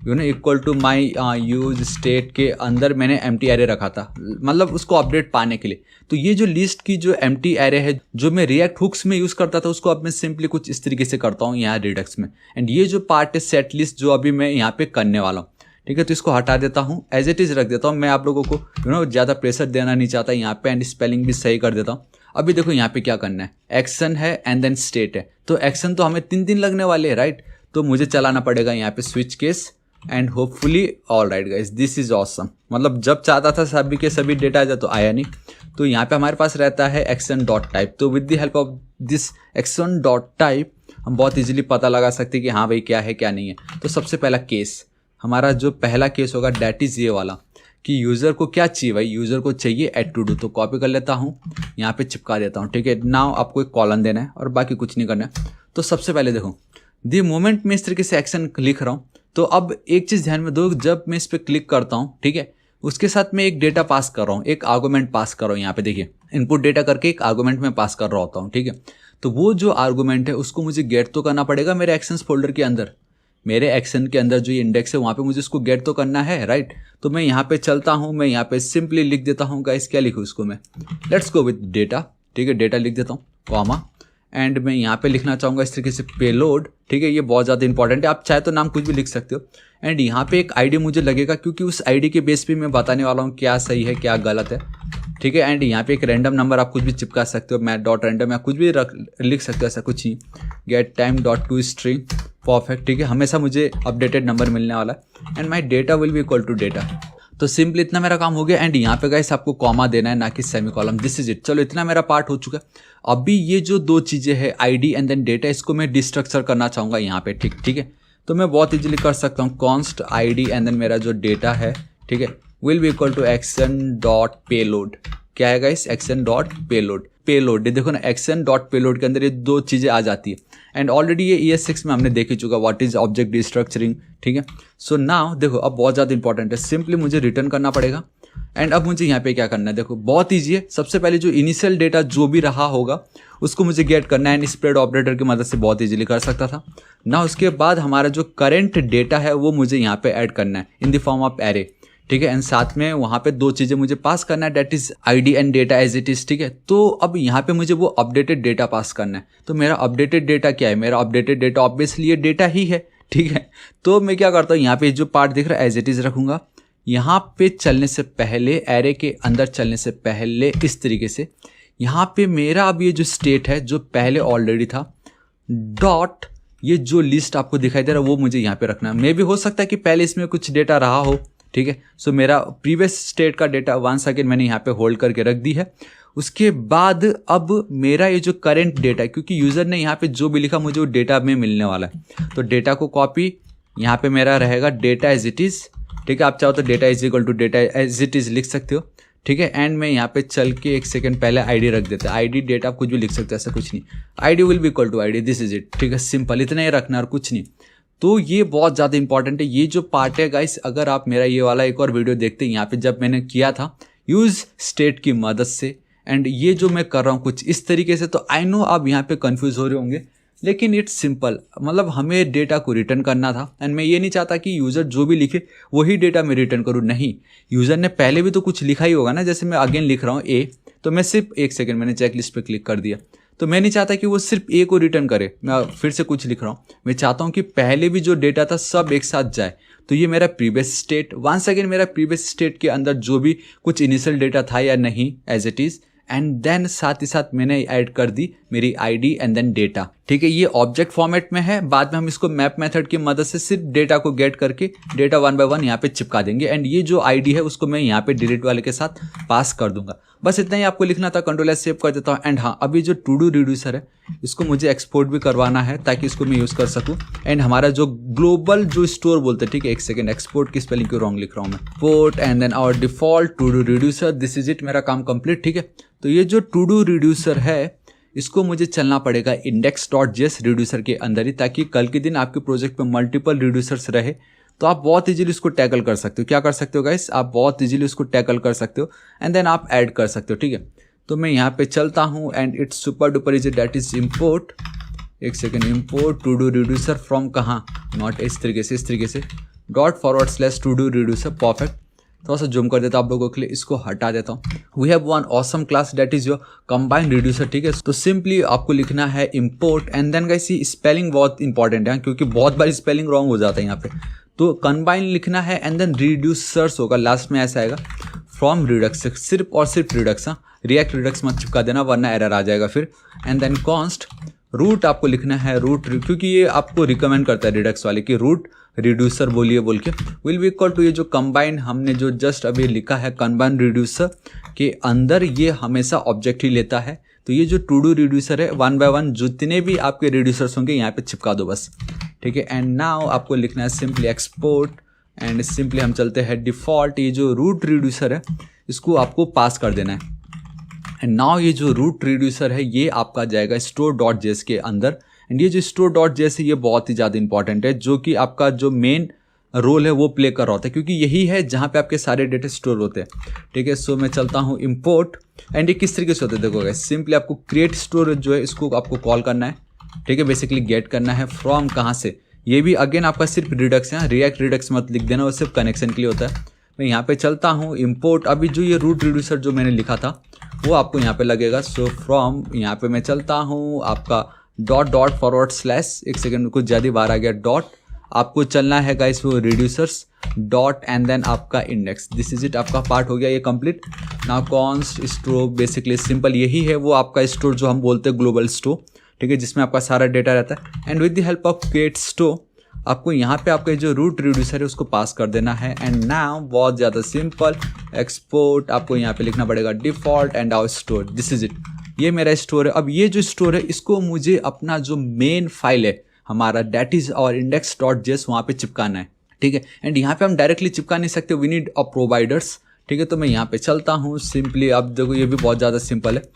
you know equal to my use state के अंदर मैंने एम्प्टी एरे रखा था, मतलब उसको अपडेट पाने के लिए। तो ये जो लिस्ट की जो एम्प्टी एरे है जो मैं रिएक्ट हुक्स में यूज़ करता था, उसको अब मैं सिंपली कुछ इस तरीके से करता हूँ यहाँ रिडक्स में। एंड ये जो पार्ट है सेट लिस्ट जो अभी मैं यहाँ पे करने वाला हूँ, ठीक है, तो इसको हटा देता हूँ, एज इट इज़ रख देता हूँ। मैं आप लोगों को यू नो ज़्यादा प्रेशर देना नहीं चाहता यहाँ पे, एंड स्पेलिंग भी सही कर देता हूँ। अभी देखो यहाँ पे क्या करना है, एक्शन है एंड देन स्टेट है। तो एक्शन तो हमें 3 दिन लगने वाले हैं, राइट। तो मुझे चलाना पड़ेगा यहाँ पे switch case and hopefully all right guys, this is awesome. मतलब जब चाहता था सभी के सभी डेटा आ जाए तो आया नहीं। तो यहाँ पे हमारे पास रहता है एक्शन डॉट टाइप। तो with the help of this action dot type हम बहुत इजीली पता लगा सकते हैं कि हाँ भाई क्या है क्या नहीं है। तो सबसे पहला केस, हमारा जो पहला केस होगा डैट इज ये वाला कि यूज़र को क्या चाहिए भाई, यूज़र को चाहिए एड टू डू। तो कॉपी कर लेता हूँ, यहाँ पे चिपका देता हूँ, ठीक है। नाउ आपको एक कॉलम देना है और बाकी कुछ नहीं करना है। तो सबसे पहले देखो दी मोमेंट में इस तरीके से एक्शन लिख रहा हूँ, तो अब एक चीज़ ध्यान में दो, जब मैं इस पर क्लिक करता हूँ, ठीक है, उसके साथ मैं एक डेटा पास कर रहा हूँ, एक आर्गूमेंट पास कर रहा हूँ। यहाँ पे देखिए इनपुट डेटा करके एक आर्गूमेंट में पास कर रहा होता हूँ, ठीक है। तो वो जो आर्गूमेंट है उसको मुझे गेट तो करना पड़ेगा मेरे एक्शंस फोल्डर के अंदर, मेरे एक्शन के अंदर जो ये इंडेक्स है वहाँ पे मुझे इसको गेट तो करना है, राइट। तो मैं यहाँ पे चलता हूँ, मैं यहाँ पे सिंपली लिख देता हूँ गाइस, क्या लिखूँ इसको मैं, लेट्स गो विद डेटा, ठीक है, डेटा लिख देता हूँ कॉमा, एंड मैं यहाँ पे लिखना चाहूँगा इस तरीके से पेलोड, ठीक है। ये बहुत ज़्यादा इंपॉर्टेंट है, आप चाहे तो नाम कुछ भी लिख सकते हो। एंड यहाँ पे एक आईडी मुझे लगेगा क्योंकि उस आईडी के बेस पे मैं बताने वाला हूँ क्या सही है क्या गलत है, ठीक है। एंड यहाँ पे एक रैंडम नंबर आप कुछ भी चिपका सकते हो, मैं डॉट रैंडम या कुछ भी लिख सकते हो, ऐसा कुछ ही। Get time dot to string perfect, ठीक है, हमेशा मुझे अपडेटेड नंबर मिलने वाला है। And my data will be equal to data. तो सिंपली इतना मेरा काम हो गया। एंड यहाँ पे गाइस आपको कॉमा देना है, ना कि सेमीकॉलम, दिस इज इट। चलो इतना मेरा पार्ट हो चुका है। अभी ये जो दो चीज़ें हैं आईडी एंड देन डेटा, इसको मैं डिस्ट्रक्चर करना चाहूँगा यहाँ पे, ठीक है। तो मैं बहुत इजीली कर सकता हूँ, कॉन्स्ट आईडी एंड देन मेरा जो डेटा है, ठीक है, will be equal to action dot payload. क्या है guys, action dot payload. Payload देखो ना, एक्शन डॉट पेलोड के अंदर ये दो चीज़ें आ जाती है। एंड ऑलरेडी ये ES6 में हमने देख ही चुका व्हाट इज ऑब्जेक्ट डिस्ट्रक्चरिंग, ठीक है। सो नाउ देखो अब बहुत ज़्यादा इंपॉर्टेंट है, सिंपली मुझे रिटर्न करना पड़ेगा। एंड अब मुझे यहाँ पे क्या करना है, देखो बहुत ईजी है। सबसे पहले जो इनिशियल डेटा जो भी रहा होगा उसको मुझे गेट करना है, एंड स्प्रेड ऑपरेटर की मदद से बहुत इजीली कर सकता था ना। उसके बाद हमारा जो करंट डेटा है वो मुझे यहाँ पे ऐड करना है in the form of array, ठीक है। एंड साथ में वहाँ पे दो चीज़ें मुझे पास करना है, that is ID and data as it is, ठीक है। तो अब यहाँ पे मुझे वो अपडेटेड डेटा पास करना है। तो मेरा अपडेटेड डेटा क्या है, मेरा अपडेटेड डेटा ऑब्वियसली ये डेटा ही है, ठीक है। तो मैं क्या करता हूँ, यहाँ पे जो पार्ट दिख रहा है एज इट इज रखूँगा। यहाँ पे चलने से पहले, एरे के अंदर चलने से पहले इस तरीके से यहाँ पे मेरा अब ये जो स्टेट है जो पहले ऑलरेडी था, डॉट ये जो लिस्ट आपको दिखाई दे रहा है वो मुझे यहाँ पे रखना है। मे भी हो सकता है कि पहले इसमें कुछ डेटा रहा हो, ठीक है। सो मेरा प्रीवियस स्टेट का डेटा 1 सेकेंड मैंने यहाँ पे होल्ड करके रख दी है। उसके बाद अब मेरा ये जो करंट डेटा है, क्योंकि यूज़र ने यहाँ पे जो भी लिखा मुझे वो डेटा में मिलने वाला है, तो डेटा को कॉपी, यहाँ पे मेरा रहेगा डेटा एज इट इज़, ठीक है। आप चाहो तो data is equal to data as it is लिख सकते हो, ठीक है। एंड मैं यहाँ पे चल के 1 सेकेंड पहले आईडी रख देते हैं, आईडी डेटा आप कुछ भी लिख सकते हो, ऐसा कुछ नहीं, ID will be equal to ID, this is it, ठीक है। सिंपल इतना ही रखना और कुछ नहीं। तो ये बहुत ज़्यादा इंपॉर्टेंट है ये जो पार्ट है गाइस। अगर आप मेरा ये वाला एक और वीडियो देखते हैं, यहाँ पे जब मैंने किया था यूज स्टेट की मदद से, एंड ये जो मैं कर रहा हूँ कुछ इस तरीके से, तो आई नो आप यहाँ पे कंफ्यूज हो रहे होंगे लेकिन इट्स सिंपल, मतलब हमें डेटा को रिटर्न करना था एंड मैं ये नहीं चाहता कि यूज़र जो भी लिखे वही डेटा मैं रिटर्न करूँ। नहीं, यूज़र ने पहले भी तो कुछ लिखा ही होगा ना। जैसे मैं अगेन लिख रहा हूँ ए, तो मैं सिर्फ एक सेकेंड मैंने चेक लिस्ट पर क्लिक कर दिया, तो मैं नहीं चाहता कि वो सिर्फ ए को रिटर्न करे। मैं फिर से कुछ लिख रहा हूँ, मैं चाहता हूँ कि पहले भी जो डेटा था सब एक साथ जाए। तो ये मेरा प्रीवियस स्टेट, वंस अगेन मेरा प्रीवियस स्टेट के अंदर जो भी कुछ इनिशियल डेटा था या नहीं as it is, and then साथ ही साथ मैंने ऐड कर दी मेरी आईडी एंड देन डेटा। ठीक है, ये ऑब्जेक्ट फॉर्मेट में है। बाद में हम इसको मैप मेथड की मदद से सिर्फ डेटा को गेट करके डेटा वन बाय वन यहाँ पे चिपका देंगे एंड ये जो आईडी है उसको मैं यहाँ पे डिलीट वाले के साथ पास कर दूंगा। बस इतना ही आपको लिखना था। कंट्रोल एस सेव कर देता हूँ। एंड हाँ, अभी जो टू डू रिड्यूसर है इसको मुझे एक्सपोर्ट भी करवाना है ताकि इसको मैं यूज़ कर सकूँ। एंड हमारा जो ग्लोबल जो स्टोर बोलते हैं, ठीक है, एक सेकेंड, एक्सपोर्ट की स्पेलिंग क्यों रॉन्ग लिख रहा हूँ मैं, port and then our default to do reducer, this is it, मेरा काम कंप्लीट। ठीक है, तो ये जो टू डू रिड्यूसर है इसको मुझे चलना पड़ेगा index.js रिड्यूसर के अंदर ही, ताकि कल के दिन आपके प्रोजेक्ट में मल्टीपल रिड्यूसर्स रहे तो आप बहुत इजीली उसको टैकल कर सकते हो। क्या कर सकते हो गाइस, आप बहुत इजीली उसको टैकल कर सकते हो एंड देन आप ऐड कर सकते हो। ठीक है, तो मैं यहाँ पे चलता हूँ and it's super duper easy, that is import, एक second, import to do reducer from कहाँ, नॉट इस तरीके से ./ टू डू रिड्यूसर, परफेक्ट। थोड़ा सा जूम कर देता हूँ आप लोगों के लिए, इसको हटा देता हूँ। We have one awesome class that is your combined reducer. ठीक है, तो सिंपली आपको लिखना है import and then guys spelling बहुत इंपॉर्टेंट है क्योंकि बहुत बार स्पेलिंग रॉन्ग हो जाता है यहाँ पे। तो कंबाइन लिखना है एंड देन रिड्यूसर्स होगा लास्ट में, ऐसा आएगा फ्रॉम रिडक्स, सिर्फ और सिर्फ रिडक्स। हाँ, रिएक्ट रिडक्स मत चिपका देना वरना एरर आ जाएगा फिर। एंड देन कॉन्स्ट रूट आपको लिखना है रूट, क्योंकि ये आपको रिकमेंड करता है रिडक्स वाले कि रूट रिड्यूसर बोलिए बोल के, विल बी इक्वल टू ये जो कंबाइन हमने जो जस्ट अभी लिखा है कंबाइन रिड्यूसर के अंदर, ये हमेशा ऑब्जेक्ट ही लेता है। तो ये जो टू डू रिड्यूसर है वन बाय वन जितने भी आपके रिड्यूसर्स होंगे यहाँ पे चिपका दो बस। ठीक है, एंड नाउ आपको लिखना है सिंपली एक्सपोर्ट एंड सिंपली हम चलते हैं डिफॉल्ट, ये जो रूट रिड्यूसर है इसको आपको पास कर देना है। एंड नाउ ये जो रूट रिड्यूसर है ये आपका जाएगा store.js के अंदर। एंड ये जो store.js है ये बहुत ही ज़्यादा इंपॉर्टेंट है, जो कि आपका जो मेन रोल है वो प्ले कर रहा होता है क्योंकि यही है जहाँ पे आपके सारे डेटा स्टोर होते हैं। ठीक है, सो मैं चलता हूँ इम्पोर्ट एंड ये किस तरीके से होता है देखोगे, सिंपली आपको क्रिएट स्टोरेज जो है इसको आपको कॉल करना है। ठीक है, बेसिकली गेट करना है फ्रॉम कहाँ से, ये भी अगेन आपका सिर्फ रिडक्स है, रिएक्ट रिडक्स मत लिख देना, वो सिर्फ कनेक्शन के लिए होता है। मैं यहाँ पे चलता हूँ इम्पोर्ट, अभी जो ये रूट रिड्यूसर जो मैंने लिखा था वो आपको यहाँ पे लगेगा। सो फ्रॉम यहाँ पे मैं चलता हूँ आपका ./ एक सेकेंड कुछ ज़्यादा बाहर आ गया, डॉट आपको चलना है गाइस वो रिड्यूसर्स डॉट एंड देन आपका इंडेक्स, दिस इज इट, आपका पार्ट हो गया ये complete. Now const store, basically simple यही है वो आपका स्टोर जो हम बोलते हैं ग्लोबल स्टोर। ठीक है, जिसमें आपका सारा डेटा रहता है and with the help of create store आपको यहाँ पे आपका जो रूट रिड्यूसर है उसको पास कर देना है। एंड नाउ बहुत ज़्यादा सिंपल, एक्सपोर्ट आपको यहाँ पे लिखना पड़ेगा default and our store, this is it, ये मेरा स्टोर है। अब ये जो स्टोर है इसको मुझे अपना जो मेन फाइल है हमारा दैट इज और index.js वहाँ पे चिपकाना है। ठीक है, एंड यहाँ पे हम डायरेक्टली चिपका नहीं सकते, वी नीड अ प्रोवाइडर्स। ठीक है, तो मैं यहाँ पे चलता हूँ सिंपली, अब देखो ये भी बहुत ज़्यादा सिंपल है,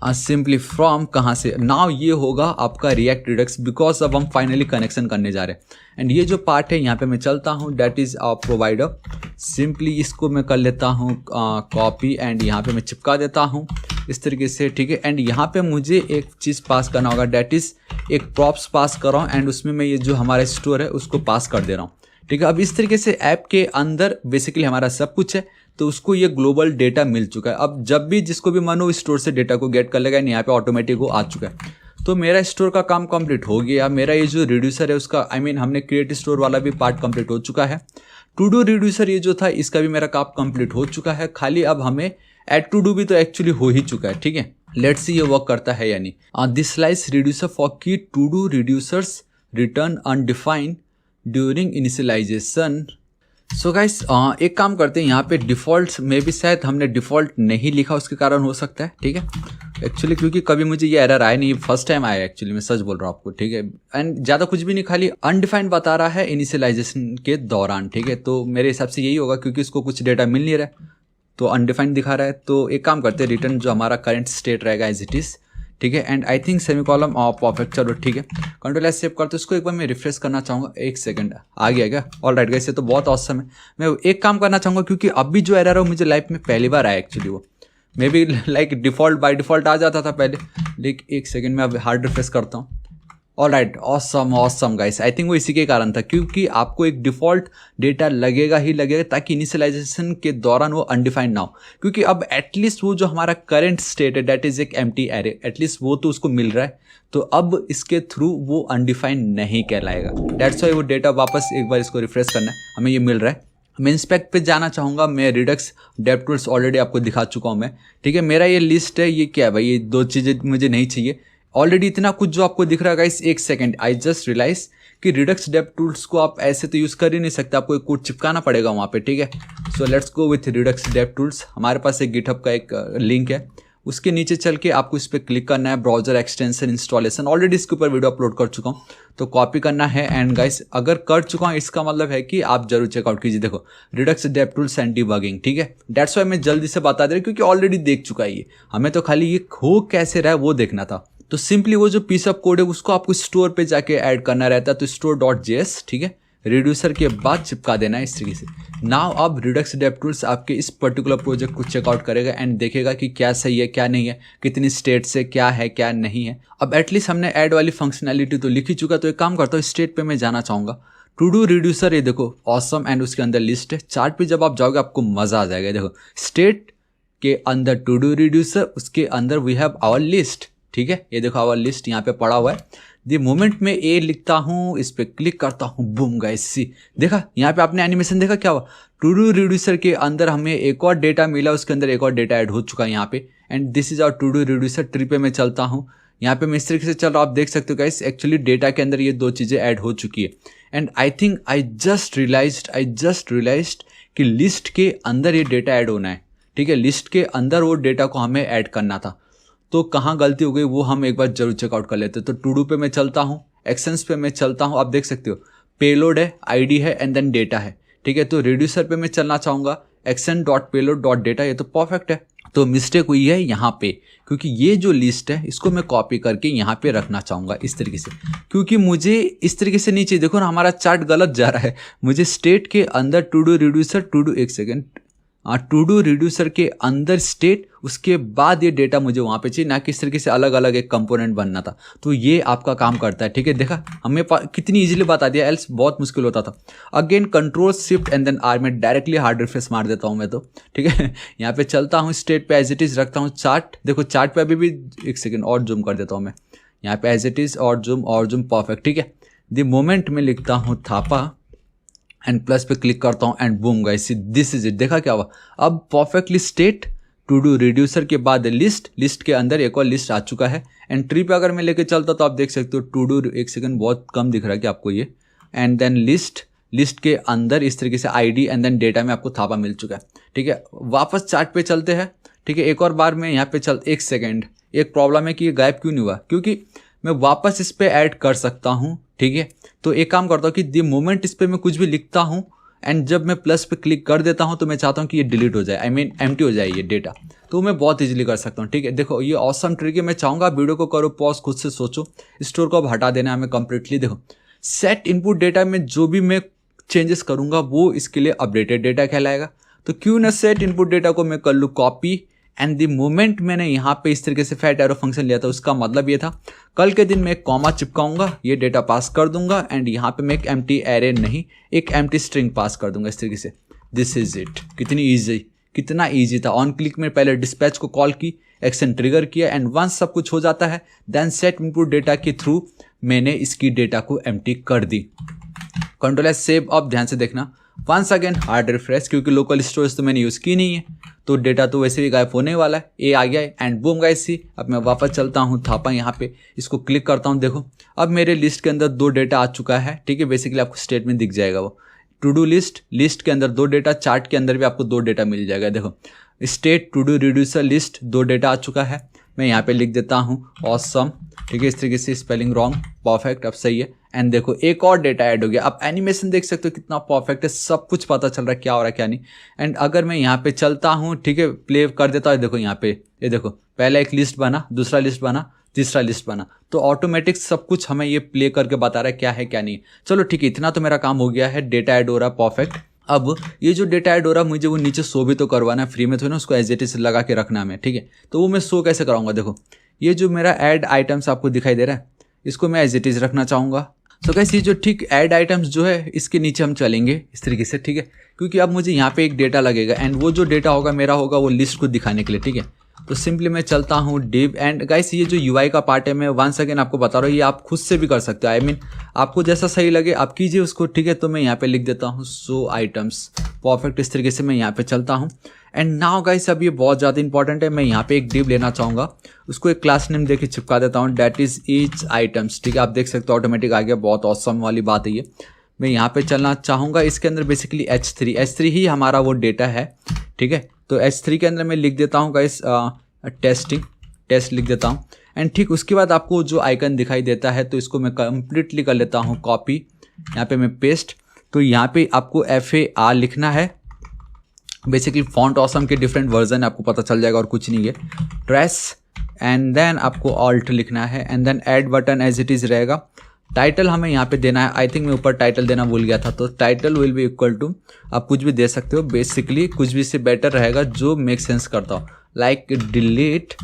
सिंपली फ्रॉम कहाँ से, नाउ ये होगा आपका रिएक्ट रिडक्स बिकॉज अब हम फाइनली कनेक्शन करने जा रहे हैं। एंड ये जो पार्ट है यहाँ पे मैं चलता हूँ that is our provider, simply इसको मैं कर लेता हूँ कॉपी एंड यहाँ पे मैं चिपका देता हूँ इस तरीके से। ठीक है, एंड यहाँ पे मुझे एक चीज़ पास करना होगा दैट इज़ एक प्रॉप्स पास कर रहा हूँ एंड उसमें मैं ये जो हमारा स्टोर है उसको पास कर दे रहा हूँ। ठीक है, अब इस तरीके से ऐप के अंदर बेसिकली हमारा सब कुछ है, तो उसको ये ग्लोबल डेटा मिल चुका है। अब जब भी जिसको भी मन हो स्टोर से डेटा को गेट कर लेगा, यहाँ पे ऑटोमेटिक वो आ चुका है। तो मेरा स्टोर का काम कंप्लीट हो गया। मेरा ये जो रिड्यूसर है उसका हमने क्रिएट स्टोर वाला भी पार्ट कंप्लीट हो चुका है। टू डू रिड्यूसर ये जो था इसका भी मेरा काम कंप्लीट हो चुका है, खाली अब हमें एड टू डू भी तो एक्चुअली हो ही चुका है। ठीक है, लेट्स सी ये वर्क करता है या नहीं। This slice reducer for key to do reducers return undefined during initialization. So guys एक काम करते हैं, यहाँ पे डिफ़ॉल्ट में भी शायद हमने डिफ़ॉल्ट नहीं लिखा उसके कारण हो सकता है। ठीक है, एक्चुअली क्योंकि कभी मुझे ये एरर आया नहीं, फर्स्ट टाइम आया एक्चुअली, मैं सच बोल रहा हूँ आपको। ठीक है, एंड ज़्यादा कुछ भी नहीं, खाली अनडिफाइंड बता रहा है इनिशियलाइजेशन के दौरान। ठीक है, तो मेरे हिसाब से यही होगा क्योंकि इसको कुछ डेटा मिल नहीं रहा है तो अनडिफाइंड दिखा रहा है। तो एक काम करते हैं, रिटर्न जो हमारा करंट स्टेट रहेगा एज इट इज़। ठीक है, एंड आई थिंक सेमीकॉलम परफेक्ट, चलो ठीक है, कंट्रोल एस सेव करते इसको एक बार मैं रिफ्रेश करना चाहूँगा। एक सेकंड, आ गया क्या? ऑल राइट गाइस, ये तो बहुत ऑसम है। मैं एक काम करना चाहूँगा क्योंकि अभी जो एरर है मुझे लाइफ में पहली बार आया एक्चुअली, वो maybe like default by default आ जाता था पहले, लेकिन एक सेकेंड में अब हार्ड रिफ्रेश करता हूँ। Alright, awesome awesome guys, I think वो इसी के कारण था, क्योंकि आपको एक डिफ़ॉल्ट डेटा लगेगा ही लगेगा ताकि इनिशियलाइजेशन के दौरान वो अनडिफाइंड ना हो, क्योंकि अब एटलीस्ट वो जो हमारा करंट स्टेट है दैट इज़ एक एम्प्टी एरे, एटलीस्ट वो तो उसको मिल रहा है, तो अब इसके थ्रू वो अनडिफाइंड नहीं कहलाएगा। दैट्स वाई वो डेटा वापस एक बार इसको रिफ्रेश करना है, हमें ये मिल रहा है। मैं इंस्पेक्ट पे जाना चाहूँगा, मैं रिडक्स डेव टूल्स ऑलरेडी आपको दिखा चुका हूँ मैं, ठीक है। मेरा ये लिस्ट है, ये क्या है भाई, ये दो चीज़ें मुझे नहीं चाहिए ऑलरेडी, इतना कुछ जो आपको दिख रहा है गाइस। एक सेकंड, आई जस्ट रियलाइज कि रिडक्स डेव टूल्स को आप ऐसे तो यूज़ कर ही नहीं सकते, आपको एक कोड चिपकाना पड़ेगा वहाँ पे, ठीक है। So let's go with Redux dev tools. हमारे पास एक गिटहब का एक लिंक है, उसके नीचे चल के आपको इस पर क्लिक करना है, ब्राउजर एक्सटेंशन इंस्टॉलेशन, ऑलरेडी इसके ऊपर वीडियो अपलोड कर चुका हूँ, तो कॉपी करना है। एंड गाइस अगर कर चुका हूँ इसका मतलब है कि आप जरूर चेकआउट कीजिए। देखो Redux dev tools and debugging, ठीक है। दैट्स वाई मैं जल्दी से बता दे रहा हूँ क्योंकि ऑलरेडी देख चुका है ये, हमें तो खाली ये हो कैसे रहा है वो देखना था। तो सिंपली वो जो पीस ऑफ कोड है उसको आपको स्टोर पे जाके ऐड करना रहता है, तो store.js, ठीक है, रिड्यूसर के बाद चिपका देना है इस तरीके से। नाउ अब रिडक्स डेव टूल्स आपके इस पर्टिकुलर प्रोजेक्ट को चेकआउट करेगा एंड देखेगा कि क्या सही है क्या नहीं है, कितनी स्टेट से क्या है क्या नहीं है। अब एटलीस्ट हमने ऐड वाली फंक्शनैलिटी तो लिख ही चुका, तो एक काम करता हूँ, स्टेट पे मैं जाना चाहूँगा, टू डू रिड्यूसर, ये देखो ऑसम, एंड उसके अंदर लिस्ट है। चार्ट पे जब आप जाओगे आपको मजा आ जाएगा। देखो स्टेट के अंदर टू डू रिड्यूसर, उसके अंदर वी हैव आवर लिस्ट, ठीक है। ये देखो आवर लिस्ट यहाँ पे पड़ा हुआ है। द मोमेंट में ए लिखता हूँ, इस पर क्लिक करता हूँ, बूम गाइस, सी देखा यहाँ पे आपने एनिमेशन देखा क्या हुआ, टू डू रिड्यूसर के अंदर हमें एक और डेटा मिला, उसके अंदर एक और डेटा ऐड हो चुका है यहाँ पे। And this is our to do reducer. Tree पे मैं चलता हूँ, यहाँ पे मैं इस तरीके से चल रहा हूँ, आप देख सकते हो गाइस एक्चुअली डेटा के अंदर ये दो चीज़ें ऐड हो चुकी है। And I think I just realized कि लिस्ट के अंदर ये डेटा ऐड होना है, ठीक है। लिस्ट के अंदर वो डेटा को हमें ऐड करना था, तो कहाँ गलती हो गई वो हम एक बार जरूर चेकआउट कर लेते हैं। तो टू डू पे मैं चलता हूँ, एक्शंस पे मैं चलता हूँ, आप देख सकते हो पेलोड है, आईडी है एंड देन डेटा है, ठीक है। तो रिड्यूसर पे मैं चलना चाहूँगा, action dot payload dot data, ये तो परफेक्ट है। तो मिस्टेक हुई है यहाँ पे, क्योंकि ये जो लिस्ट है इसको मैं कॉपी करके यहाँ पे रखना चाहूँगा इस तरीके से, क्योंकि मुझे इस तरीके से नीचे देखो ना हमारा चार्ट गलत जा रहा है। मुझे स्टेट के अंदर टू डू रिड्यूसर, एक सेकेंड, टू डू रिड्यूसर के अंदर स्टेट, उसके बाद ये डेटा मुझे वहाँ पे चाहिए, ना कि इस तरीके से अलग अलग एक कंपोनेंट बनना था। तो ये आपका काम करता है, ठीक है। देखा हमें कितनी इजीली बता दिया, एल्स बहुत मुश्किल होता था। Again control shift and then R में डायरेक्टली हार्ड रिफ्रेश मार देता हूँ मैं तो, ठीक है। यहाँ पे चलता हूँ, स्टेट पे एज इट इज़ रखता हूँ। चार्ट देखो, चार्ट पे अभी भी एक सेकेंड और जूम कर देता हूँ मैं, यहाँ पे एज इट इज़ और जूम परफेक्ट, ठीक है। द मोमेंट में लिखता हूँ थापा एंड प्लस पे क्लिक करता हूँ and boom guys, this is it. देखा क्या हुआ, अब perfectly state to do reducer के बाद लिस्ट के अंदर एक और लिस्ट आ चुका है। एंड ट्री पे अगर मैं लेके चलता तो आप देख सकते हो टू डू, एक सेकंड बहुत कम दिख रहा है कि आपको ये, एंड देन लिस्ट के अंदर इस तरीके से आईडी एंड देन डेटा में आपको थापा मिल चुका है, ठीक है। वापस चार्ट पे चलते हैं, ठीक है। एक और बार मैं यहाँ पे एक सेकेंड, एक प्रॉब्लम है कि ये गायब क्यों नहीं हुआ, क्योंकि मैं वापस इस पे ऐड कर सकता हूँ, ठीक है। तो एक काम करता हूँ कि द मोमेंट इस पे मैं कुछ भी लिखता हूँ एंड जब मैं प्लस पे क्लिक कर देता हूँ तो मैं चाहता हूँ कि ये डिलीट हो जाए, आई मीन एम्प्टी हो जाए ये डेटा, तो मैं बहुत इजीली कर सकता हूँ, ठीक है। देखो ये ऑसम ट्रिक है, मैं चाहूँगा वीडियो को करो पॉज, खुद से सोचो, स्टोर को अब हटा देना है हमें कंप्लीटली। देखो सेट इनपुट डेटा में जो भी मैं चेंजेस करूँगा वो इसके लिए अपडेटेड डेटा कहलाएगा। तो क्यों ना सेट इनपुट डेटा को मैं कर लूँ कॉपी, एंड द मोमेंट मैंने यहाँ पे इस तरीके से फैट एरो फंक्शन लिया था, उसका मतलब ये था कल के दिन मैं एक कॉमा चिपकाऊंगा, ये डेटा पास कर दूंगा एंड यहाँ पे मैं एक एम्प्टी एरे नहीं, एक एम्प्टी स्ट्रिंग पास कर दूंगा इस तरीके से। This is it. कितना ईजी था। ऑन क्लिक में पहले डिस्पैच को कॉल की, एक्शन ट्रिगर किया एंड वंस सब कुछ हो जाता है देन सेट इनपुट डेटा के थ्रू मैंने इसकी डेटा को एम्प्टी कर दी। Control S save. अब ध्यान से देखना, वंस अगेन हार्ड रिफ्रेश, क्योंकि लोकल स्टोरेज तो मैंने यूज़ की नहीं है तो डेटा तो वैसे भी गायब होने वाला है। ए आ गया है एंड बूम गाइस सी। अब मैं वापस चलता हूँ थापा, यहाँ पे इसको क्लिक करता हूँ, देखो अब मेरे लिस्ट के अंदर दो डेटा आ चुका है, ठीक है। बेसिकली आपको स्टेट में दिख जाएगा वो टू डू लिस्ट के अंदर दो डेटा, चार्ट के अंदर भी आपको दो डेटा मिल जाएगा। देखो state to do reducer list, दो डेटा आ चुका है। मैं यहाँ पे लिख देता हूँ ऑसम, ठीक है। इस तरीके से स्पेलिंग रॉन्ग, परफेक्ट, अब सही है। एंड देखो एक और डेटा ऐड हो गया। अब एनिमेशन देख सकते हो कितना परफेक्ट है, सब कुछ पता चल रहा है क्या हो रहा है क्या नहीं। एंड अगर मैं यहाँ पे चलता हूँ, ठीक है, प्ले कर देता हूँ, देखो यहाँ पे ये देखो पहला एक लिस्ट बना, दूसरा लिस्ट बना, तीसरा लिस्ट बना, तो ऑटोमेटिक सब कुछ हमें ये प्ले करके बता रहा है क्या है क्या नहीं। चलो ठीक है, इतना तो मेरा काम हो गया है, डेटा ऐड हो रहा है परफेक्ट। अब ये जो डेटा ऐड हो रहा है मुझे वो नीचे शो भी तो करवाना है, फ्री में तो ना उसको एज इट इज लगा के रखना है, ठीक है। तो वो मैं शो कैसे कराऊंगा, देखो ये जो मेरा ऐड आइटम्स आपको दिखाई दे रहा है, इसको मैं एज इट इज़ रखना चाहूँगा। सो गाइस ये जो ठीक ऐड आइटम्स जो है इसके नीचे हम चलेंगे इस तरीके से, ठीक है, क्योंकि अब मुझे यहाँ पे एक डेटा लगेगा एंड वो जो डेटा होगा मेरा होगा वो लिस्ट को दिखाने के लिए, ठीक है। तो सिंपली मैं चलता हूँ डिव एंड गाइस ये जो यूआई का पार्ट है मैं वंस अगेन आपको बता रहा हूँ, ये आप खुद से भी कर सकते हो। आई मीन आपको जैसा सही लगे आप कीजिए उसको, ठीक है। तो मैं यहाँ पे लिख देता हूँ सो आइटम्स, परफेक्ट। इस तरीके से मैं यहाँ पे चलता हूँ एंड नाउ गाइस अब ये बहुत ज़्यादा इंपॉर्टेंट है, मैं यहाँ पे एक डिव लेना चाहूँगा, उसको एक क्लास नेम देके चिपका देता हूँ, दैट इज ईच आइटम्स, ठीक है। आप देख सकते हो ऑटोमेटिक आ गया, बहुत ऑसम वाली बात है ये। मैं यहाँ पे चलना चाहूँगा, इसके अंदर बेसिकली H3 ही हमारा वो डेटा है, ठीक है। तो H3 के अंदर मैं लिख देता हूँ गाइस टेस्ट लिख देता हूँ एंड ठीक उसके बाद आपको जो आइकन दिखाई देता है तो इसको मैं कंप्लीटली कर लेता हूँ कॉपी, यहाँ पे मैं पेस्ट। तो यहाँ पे आपको FAR लिखना है, बेसिकली फॉन्ट ऑसम के डिफरेंट वर्जन आपको पता चल जाएगा और कुछ नहीं है। ट्रेस एंड देन आपको ऑल्ट लिखना है and then add button as it is रहेगा। टाइटल हमें यहाँ पे देना है, आई थिंक मैं ऊपर टाइटल देना भूल गया था, तो title will be equal to, आप कुछ भी दे सकते हो, बेसिकली कुछ भी से बेटर रहेगा जो मेक सेंस करता हो, लाइक डिलीट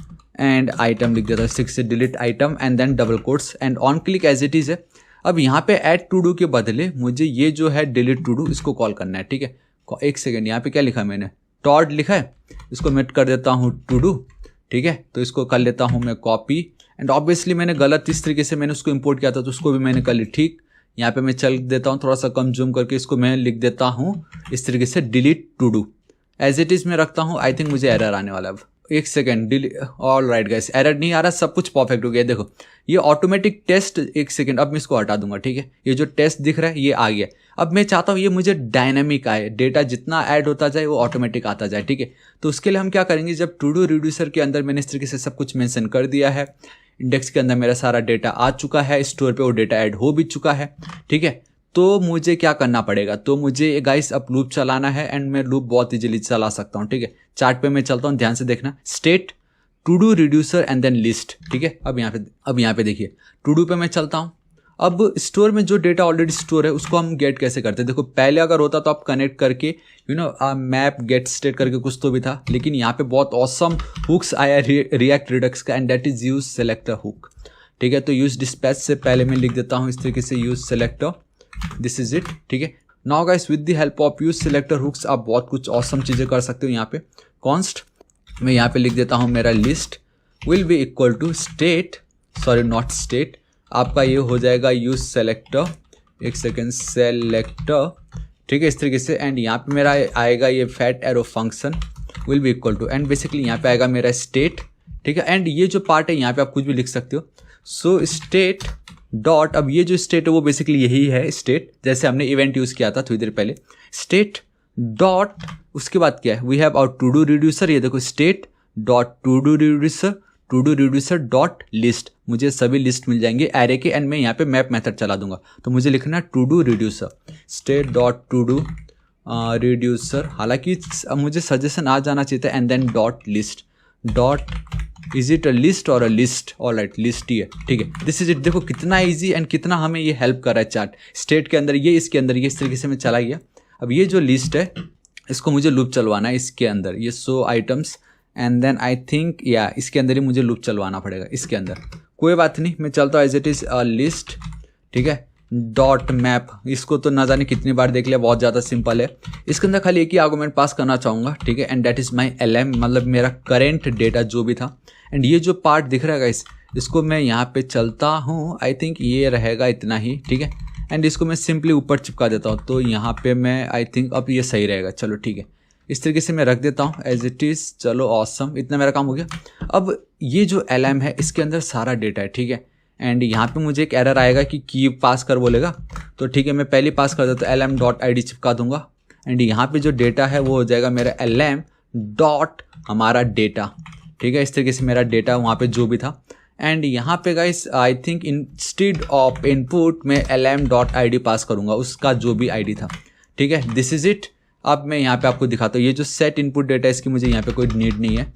एंड आइटम लिख देता हूँ, 6 से delete item and then double quotes and on click as it is है। अब यहाँ पे ऐड टू डू के बदले मुझे ये जो है डिलीट टू डू इसको कॉल करना है, ठीक है। एक सेकेंड, यहाँ पे क्या लिखा मैंने, टॉड लिखा है, इसको मैं कर देता हूँ टू डू, ठीक है। तो इसको कर लेता हूँ मैं कॉपी एंड ऑब्वियसली मैंने गलत इस तरीके से मैंने उसको इंपोर्ट किया था तो उसको भी मैंने कर ली, ठीक। यहाँ पे मैं चल देता हूँ थोड़ा सा कम जूम करके, इसको मैं लिख देता हूँ इस तरीके से delete to do as it is में रखता हूँ। आई थिंक मुझे एरर आने वाला है अब, एक second, delete, all right guys, error नहीं आ रहा, सब कुछ परफेक्ट हो गया। देखो ये ऑटोमेटिक टेस्ट, एक सेकेंड अब मैं इसको हटा दूंगा, ठीक है। ये जो टेस्ट दिख रहा है ये आ गया। अब मैं चाहता हूँ ये मुझे डायनेमिक आए, डेटा जितना ऐड होता जाए वो ऑटोमेटिक आता जाए, ठीक है। तो उसके लिए हम क्या करेंगे, जब टू डू रिड्यूसर के अंदर मैंने इस तरीके से सब कुछ मेंशन कर दिया है, इंडेक्स के अंदर मेरा सारा डेटा आ चुका है, स्टोर पे वो डेटा ऐड हो भी चुका है, ठीक है। तो मुझे क्या करना पड़ेगा, तो मुझे गाइस अब लूप चलाना है एंड मैं लूप बहुत इजीली चला सकता हूँ, ठीक है। चार्ट पे मैं चलता हूँ, ध्यान से देखना, state to do reducer and then list, ठीक है। अब यहाँ पे देखिए टू डू पे मैं चलता हूँ। अब स्टोर में जो डेटा ऑलरेडी स्टोर है उसको हम गेट कैसे करते हैं, देखो पहले अगर होता तो आप कनेक्ट करके मैप गेट स्टेट करके कुछ तो भी था, लेकिन यहाँ पे बहुत ऑसम हुक्स आया रिएक्ट रिडक्स का and that is use selector hook, ठीक है। तो यूज डिस्पैच से पहले मैं लिख देता हूँ इस तरीके से use selector, this is it, ठीक है। Now guys with the help of use selector hooks आप बहुत कुछ ऑसम चीज़ें कर सकते हो। यहाँ पे कॉन्स्ट मैं यहाँ पे लिख देता हूँ मेरा list will be equal to state, sorry not state, आपका ये हो जाएगा यूज सेलेक्टर, एक सेकेंड, सेलेक्टर, ठीक है, इस तरीके से। एंड यहाँ पे मेरा आएगा ये fat arrow function will be equal to, and basically यहाँ पे आएगा मेरा स्टेट, ठीक है। एंड ये जो पार्ट है यहाँ पे आप कुछ भी लिख सकते हो, सो स्टेट डॉट, अब ये जो स्टेट है वो बेसिकली यही है स्टेट, जैसे हमने इवेंट यूज़ किया था थोड़ी देर पहले, स्टेट डॉट, उसके बाद क्या है, we have our to do reducer, ये देखो state dot to do reducer dot list, मुझे सभी लिस्ट मिल जाएंगे एरे के एंड मैं यहाँ पे मैप मेथड चला दूंगा। तो मुझे लिखना to do reducer, state dot to do reducer, हालांकि मुझे सजेशन आ जाना चाहिए था, and then dot list, dot is it a list और a list, all right list ही है, ठीक है। दिस इज इट, देखो कितना इजी एंड कितना हमें ये हेल्प कर रहा है चार्ट, स्टेट के अंदर ये, इसके अंदर ये, इस तरीके से मैं चला गया। अब ये जो लिस्ट है इसको मुझे लूप चलवाना है इसके अंदर, ये सो items and then I think या इसके अंदर ही मुझे लूप चलवाना पड़ेगा इसके अंदर, कोई बात नहीं, मैं चलता हूँ as it is a list, ठीक है, डॉट मैप, इसको तो ना जाने कितनी बार देख लिया, बहुत ज़्यादा सिंपल है। इसके अंदर खाली एक ही आर्गुमेंट पास करना चाहूँगा, ठीक है, and that is my LM, मतलब मेरा करेंट डेटा जो भी था। एंड ये जो पार्ट दिख रहा है गाइस, इसको मैं यहाँ पे चलता हूँ, आई थिंक ये रहेगा इतना ही, ठीक है। एंड इसको मैं सिंपली ऊपर चिपका देता हूँ, तो यहाँ पे मैं आई थिंक अब ये सही रहेगा, चलो ठीक है, इस तरीके से मैं रख देता हूँ एज इट इज़। चलो ऑसम, इतना मेरा काम हो गया। अब ये जो LM है इसके अंदर सारा डेटा है, ठीक है। एंड यहाँ पे मुझे एक एरर आएगा कि की पास कर बोलेगा, तो ठीक है मैं पहले पास कर देता हूँ, LM.id चिपका दूंगा एंड यहाँ पे जो डेटा है वो हो जाएगा मेरा LM डॉट हमारा डेटा, ठीक है। इस तरीके से मेरा डेटा वहाँ पे जो भी था। एंड यहाँ पे guys I think instead of input में LM.id पास करूँगा, उसका जो भी ID था, ठीक है। This is it. अब मैं यहाँ पे आपको दिखाता हूँ, ये जो सेट इनपुट डेटा है इसकी मुझे यहाँ पे कोई नीड नहीं है,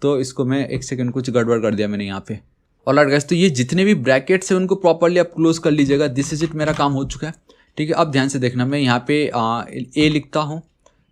तो इसको मैं एक सेकंड कुछ गड़बड़ कर दिया मैंने यहाँ पे। ऑलराइट गाइस, तो ये जितने भी ब्रैकेट्स हैं उनको प्रॉपरली आप क्लोज कर लीजिएगा। दिस इज इट, मेरा काम हो चुका है, ठीक है। अब ध्यान से देखना, मैं यहाँ पे ए लिखता हूँ,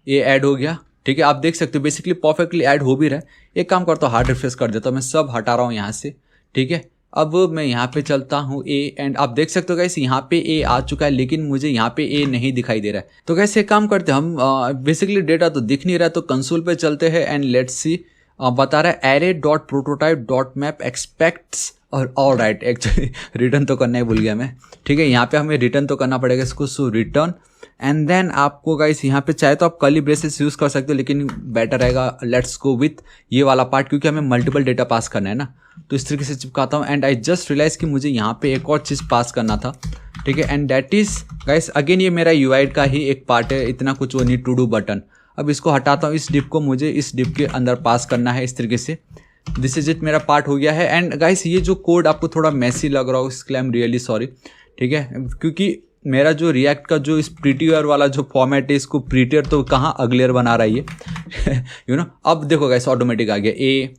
ए ऐड हो गया, ठीक है। आप देख सकते हो बेसिकली परफेक्टली ऐड हो भी रहा है। एक काम करता हूँ, हार्ड रिफ्रेश कर देता हूँ, मैं सब हटा रहा हूँ यहाँ से, ठीक है। अब मैं यहाँ पे चलता हूँ ए एंड आप देख सकते हो गाइस यहाँ पे ए आ चुका है, लेकिन मुझे यहाँ पे ए नहीं दिखाई दे रहा है। तो गाइस एक काम करते हैं हम, बेसिकली डेटा तो दिख नहीं रहा, तो कंसोल पे चलते हैं एंड लेट्स सी। बता रहा है array.prototype.map एक्सपेक्ट्स और ऑल राइट, एक्चुअली रिटर्न तो करना ही भूल गया मैं। ठीक है, यहाँ पे हमें रिटर्न तो करना पड़ेगा इसको, सो रिटर्न एंड देन आपको गाइस यहाँ पे चाहे तो आप कर्ली ब्रेसेस यूज़ कर सकते हो, लेकिन बेटर रहेगा लेट्स गो विथ ये वाला पार्ट, क्योंकि हमें मल्टीपल डेटा पास करना है ना। तो इस तरीके से चिपकाता हूँ एंड आई जस्ट रियलाइज कि मुझे यहाँ पे एक और चीज़ पास करना था। ठीक है, and that is guys again ये मेरा यूआई का ही एक पार्ट है, इतना कुछ वो नहीं, टू डू बटन। अब इसको हटाता हूँ, इस डिप को मुझे इस डिप के अंदर पास करना है इस तरीके से। दिस इज इट, मेरा पार्ट हो गया है। एंड गाइस ये जो कोड आपको थोड़ा मैसी लग रहा हो, इसके लिए आई एम रियली सॉरी। ठीक है, क्योंकि मेरा जो रिएक्ट का जो इस प्रीटियर वाला जो फॉर्मेट है, इसको प्रीटियर तो कहाँ अगलेयर बना रहा है ये यू नो। अब देखो गाइस ऑटोमेटिक आ गया, ए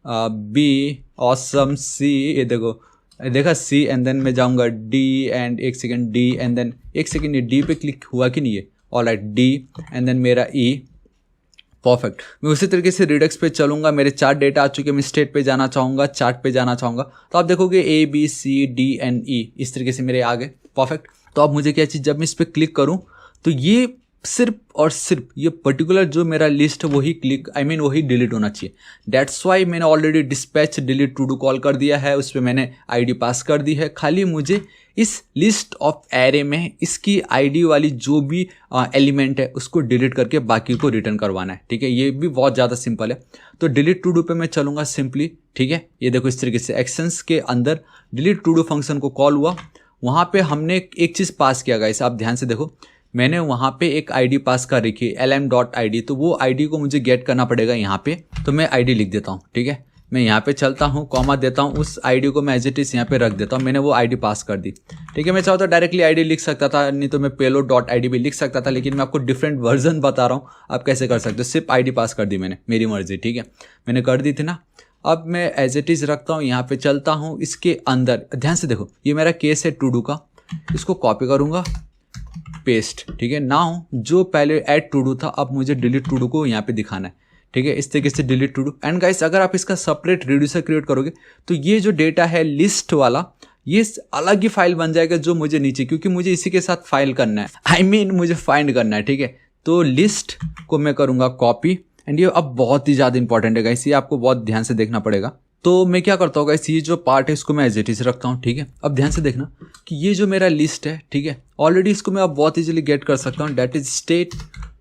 बी ऑसम सी, ये देखो देखा सी एंड देन मैं जाऊँगा डी एंड एक सेकेंड डी एंड देन एक सेकेंड, ये डी पे क्लिक हुआ कि नहीं है, all right D and then मेरा ई, परफेक्ट। मैं उसी तरीके से रिडक्स पे चलूंगा, मेरे 4 डेटा आ चुके हैं, मैं स्टेट पे जाना चाहूँगा, चार्ट पे जाना चाहूँगा, तो आप देखोगे A B C D and E इस तरीके से मेरे आ गए, परफेक्ट। तो अब मुझे क्या चीज़, जब मैं इस पर क्लिक करूँ तो ये सिर्फ और सिर्फ ये पर्टिकुलर जो मेरा लिस्ट है वही क्लिक वही डिलीट होना चाहिए। दैट्स वाई मैंने already dispatch delete to do call कर दिया है, उस पर मैंने आईडी पास कर दी है। खाली मुझे इस लिस्ट ऑफ एरे में इसकी आईडी वाली जो भी एलिमेंट है उसको डिलीट करके बाकी को रिटर्न करवाना है। ठीक है, ये भी बहुत ज़्यादा सिंपल है। तो डिलीट टू डू पे मैं चलूँगा सिंपली। ठीक है, ये देखो इस तरीके से एक्शंस के अंदर डिलीट टू डू फंक्शन को कॉल हुआ, वहाँ पे हमने एक चीज़ पास किया गाइस, आप ध्यान से देखो, मैंने वहाँ पे एक आईडी पास कर रखी है lm.id, तो वो आईडी को मुझे गेट करना पड़ेगा यहाँ पे। तो मैं आईडी लिख देता हूँ। ठीक है, मैं यहाँ पे चलता हूँ, कॉमा देता हूँ, उस आईडी को मैं एज इट इज़ यहाँ पे रख देता हूँ, मैंने वो आईडी पास कर दी। ठीक है, मैं चाहता डायरेक्टली आईडी लिख सकता था, नहीं तो मैं payload.id भी लिख सकता था, लेकिन मैं आपको डिफरेंट वर्जन बता रहा हूँ आप कैसे कर सकते हो। सिर्फ आईडी पास कर दी मैंने, मेरी मर्जी। ठीक है, मैंने कर दी थी ना। अब मैं एज इट इज़ रखता हूँ, यहाँ पे चलता हूँ, इसके अंदर ध्यान से देखो, ये मेरा केस है टू डू का, इसको कॉपी करूँगा, पेस्ट। ठीक है, नाउ जो पहले ऐड टू डू था, अब मुझे डिलीट टू डू को यहाँ पे दिखाना है। ठीक है, इस तरीके से delete to do. And guys अगर आप इसका सेपरेट रिड्यूसर क्रिएट करोगे तो ये जो डेटा है लिस्ट वाला, ये अलग ही फाइल बन जाएगा जो मुझे नीचे, क्योंकि मुझे इसी के साथ फाइल करना है, मुझे फाइंड करना है। ठीक है, तो लिस्ट को मैं करूँगा कॉपी एंड ये अब बहुत ही ज़्यादा इंपॉर्टेंट है गाइस, ये आपको बहुत ध्यान से देखना पड़ेगा। तो मैं क्या करता हूँ गाइस, ये जो पार्ट है इसको मैं एज इट इज रखता हूँ। ठीक है, अब ध्यान से देखना कि ये जो मेरा लिस्ट है, ठीक है, ऑलरेडी इसको मैं अब बहुत इजीली गेट कर सकता हूँ, that is state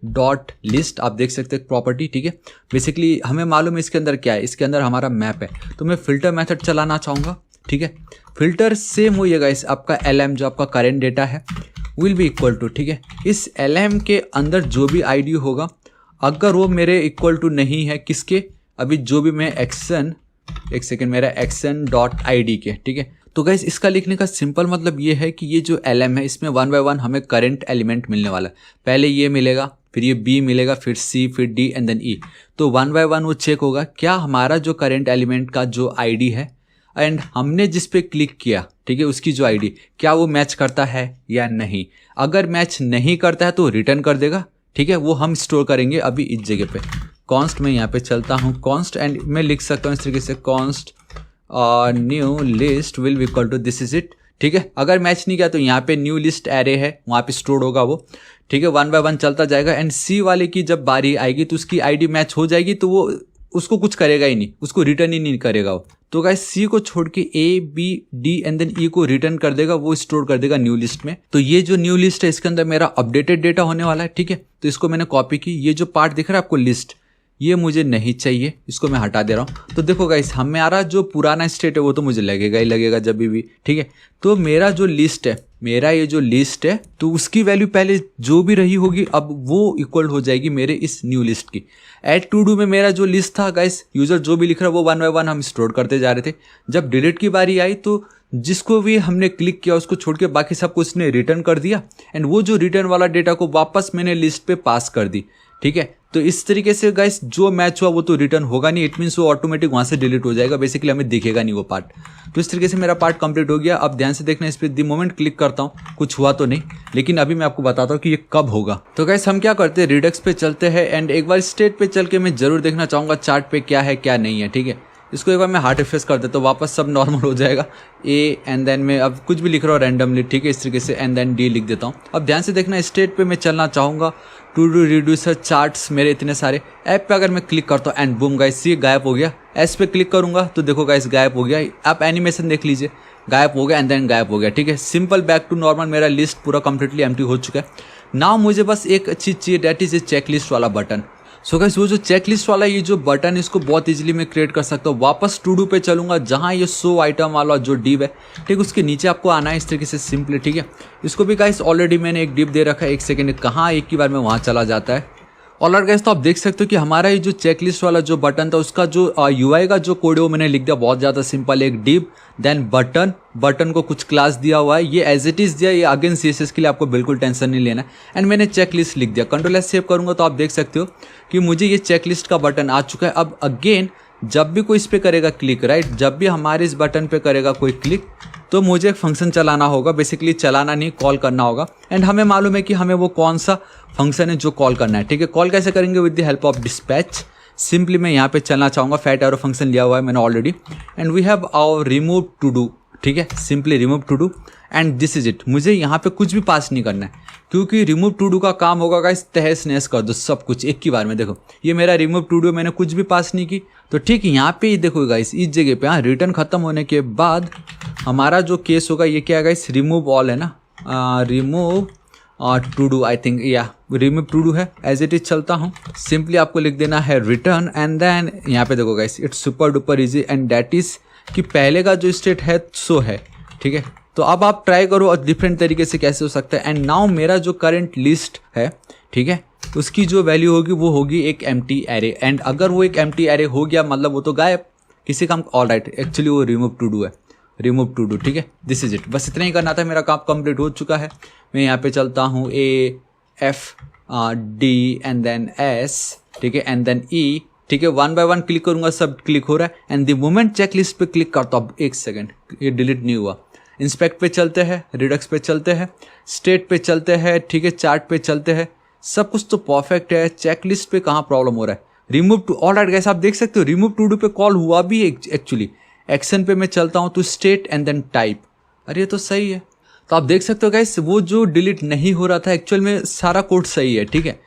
dot list. आप देख सकते हैं प्रॉपर्टी। ठीक है, बेसिकली हमें मालूम है इसके अंदर क्या है, इसके अंदर हमारा मैप है, तो मैं फिल्टर मेथड चलाना चाहूँगा। ठीक है, फिल्टर सेम हुई है गाइस, आपका lm जो आपका करेंट डेटा है विल बी इक्वल टू, ठीक है, इस lm के अंदर जो भी आईडी होगा, अगर वो मेरे इक्वल टू नहीं है किसके, अभी जो भी मैं एक्शन, एक सेकेंड, मेरा एक्शन डॉट ID के। ठीक है, तो गाइस इसका लिखने का सिंपल मतलब ये है कि ये जो lm है इसमें 1 बाय 1 हमें करंट एलिमेंट मिलने वाला है। पहले ये मिलेगा, फिर ये B मिलेगा, फिर C, फिर D एंड देन E। तो 1 बाय 1 वो चेक होगा क्या हमारा जो करंट एलिमेंट का जो ID है एंड हमने जिस पे क्लिक किया, ठीक है, उसकी जो ID क्या वो मैच करता है या नहीं। अगर मैच नहीं करता है तो रिटर्न कर देगा। ठीक है, वो हम स्टोर करेंगे अभी इस जगह पे। कॉन्स्ट में यहाँ पे चलता हूँ, कॉन्स्ट एंड मैं लिख सकता हूँ इस तरीके से, const new list will be equal to this is it. ठीक है, अगर मैच नहीं किया तो यहाँ पे न्यू लिस्ट एरे है, वहाँ पे स्टोर होगा वो। ठीक है, 1 बाय 1 चलता जाएगा एंड C वाले की जब बारी आएगी तो उसकी ID मैच हो जाएगी, तो वो उसको कुछ करेगा ही नहीं, उसको रिटर्न ही नहीं करेगा वो। तो गाइस C को छोड़ के A, B, D and then E को रिटर्न कर देगा, वो स्टोर कर देगा न्यू लिस्ट में। तो ये जो न्यू लिस्ट है इसके अंदर मेरा अपडेटेड डेटा होने वाला है। ठीक है, तो इसको मैंने कॉपी की, ये जो पार्ट दिख रहा है आपको लिस्ट, ये मुझे नहीं चाहिए, इसको मैं हटा दे रहा हूँ। तो देखो गाइस हमारा जो पुराना स्टेट है वो तो मुझे लगेगा ही लगेगा जब भी। ठीक है, तो मेरा जो लिस्ट है, मेरा ये जो लिस्ट है, तो उसकी वैल्यू पहले जो भी रही होगी अब वो इक्वल हो जाएगी मेरे इस न्यू लिस्ट की। ऐड टू डू में मेरा जो लिस्ट था गाइस, यूजर जो भी लिख रहा है वो 1 बाय 1 हम स्टोर करते जा रहे थे। जब डिलीट की बारी आई तो जिसको भी हमने क्लिक किया उसको छोड़ के बाकी सबको उसने रिटर्न कर दिया एंड वो जो रिटर्न वाला डेटा को वापस मैंने लिस्ट पे पास कर दी। ठीक है, तो इस तरीके से गाइस जो मैच हुआ वो तो रिटर्न होगा नहीं, इट मीन्स वो ऑटोमेटिक वहाँ से डिलीट हो जाएगा, बेसिकली हमें दिखेगा नहीं वो पार्ट। तो इस तरीके से मेरा पार्ट कंप्लीट हो गया। अब ध्यान से देखना, इस पर द मोमेंट क्लिक करता हूँ कुछ हुआ तो नहीं, लेकिन अभी मैं आपको बताता हूँ कि ये कब होगा। तो गाइस हम क्या करते हैं, रिडक्स पे चलते हैं एंड एक बार स्टेट पे चल के मैं जरूर देखना चाहूँगा चार्ट पे क्या है क्या नहीं है। ठीक है, इसको एक बार मैं हार्ड रिफ्रेश कर देता हूँ, वापस सब नॉर्मल हो जाएगा। ए एंड देन मैं अब कुछ भी लिख रहा हूँ रैंडमली, ठीक है, इस तरीके से, एंड देन डी लिख देता हूँ। अब ध्यान से देखना, स्टेट पे मैं चलना चाहूँगा, टू डू रिड्यूसर चार्ट्स, मेरे इतने सारे ऐप पे अगर मैं क्लिक करता हूँ एंड बूम गाइस ये गायब हो गया। एस पे क्लिक करूँगा तो देखो गाइस गायब हो गया। आप एनिमेशन देख लीजिए, गायब हो गया एंड देन गायब हो गया, ठीक है। सिंपल, बैक टू नॉर्मल, मेरा लिस्ट पूरा कंप्लीटली एम्प्टी हो चुका है। नाउ मुझे बस एक चीज़ चाहिए, डैट इज ए चेकलिस्ट वाला बटन। सो गाइस वो जो चेकलिस्ट वाला ये जो बटन, इसको बहुत इजीली मैं क्रिएट कर सकता हूँ। वापस टू डू पे चलूँगा, जहाँ ये शो आइटम वाला जो डिव है, ठीक, उसके नीचे आपको आना है इस तरीके से सिंपली, ठीक है। इसको भी गाइस ऑलरेडी मैंने एक डिव दे रखा है, एक सेकेंड, कहाँ एक ही बार में वहाँ चला जाता है। ऑलराइट गाइस, तो आप देख सकते हो कि हमारा ये जो चेकलिस्ट वाला जो बटन था, उसका जो यूआई का जो कोड है वो मैंने लिख दिया, बहुत ज़्यादा सिंपल, एक डिव देन बटन को कुछ क्लास दिया हुआ है, ये एज इट इज़ दिया, ये अगेन सीएसएस के लिए आपको बिल्कुल टेंशन नहीं लेना है। एंड मैंने चेकलिस्ट लिख दिया, कंट्रोल एस सेव करूँगा तो आप देख सकते हो कि मुझे ये चेकलिस्ट का बटन आ चुका है। अब अगेन जब भी कोई इस पर करेगा क्लिक, राइट, जब भी हमारे इस बटन पे करेगा कोई क्लिक, तो मुझे एक फंक्शन चलाना होगा, बेसिकली चलाना नहीं, कॉल करना होगा। एंड हमें मालूम है कि हमें वो कौन सा फंक्शन है जो कॉल करना है, ठीक है। कॉल कैसे करेंगे? With the help of dispatch. Simply मैं यहाँ पे चलना चाहूँगा, फैट एरो फंक्शन लिया हुआ है मैंने already, and we have our remove to do, ठीक है, simply remove to do and this is it. मुझे यहाँ पे कुछ भी पास नहीं करना है, क्योंकि रिमूव टू डू का काम होगा गाइस, तहस नहस कर दो सब कुछ एक ही बार में। देखो ये मेरा रिमूव टू डू, मैंने कुछ भी पास नहीं की, तो ठीक यहाँ पे ही देखो गाइस, इस जगह पे, हाँ, रिटर्न खत्म होने के बाद हमारा जो केस होगा ये क्या है गाइस, रिमूव ऑल है ना, remove to do, I think या रिमूव टू डू है, एज इट इज चलता हूँ। सिंपली आपको लिख देना है रिटर्न एंड देन यहाँ पे देखो guys, it's super duper easy and that is कि पहले का जो स्टेट है सो है, ठीक है। तो अब आप ट्राई करो और डिफरेंट तरीके से कैसे हो सकता है। एंड नाउ मेरा जो करंट लिस्ट है, ठीक है, उसकी जो वैल्यू होगी वो होगी एक एम्प्टी एरे। एंड अगर वो एक एम्प्टी एरे हो गया मतलब वो तो गायब, किसी काम, ऑल राइट, एक्चुअली वो रिमूव टू डू है, रिमूव टू डू, ठीक है, दिस इज इट। बस इतना ही करना था, मेरा काम कंप्लीट हो चुका है। मैं यहाँ पे चलता हूँ, A F D and then S, ठीक है, एंड देन ई, ठीक है, वन बाय वन क्लिक करूँगा, सब क्लिक हो रहा है। And the moment check list पे क्लिक करता हूँ, एक सेकेंड, ये डिलीट नहीं हुआ। इंस्पेक्ट पे चलते हैं, रिडक्स पे चलते हैं, स्टेट पे चलते हैं, ठीक है, चार्ट पे चलते हैं, सब कुछ तो परफेक्ट है। चेकलिस्ट पे कहाँ प्रॉब्लम हो रहा है? Remove to, all right guys, आप देख सकते हो रिमूव टू डू पे कॉल हुआ भी एक्चुअली। एक्शन पे मैं चलता हूँ तो स्टेट एंड देन टाइप, अरे ये तो सही है। तो आप देख सकते हो गाइस, वो जो डिलीट नहीं हो रहा था एक्चुअल में सारा कोड सही है, ठीक है,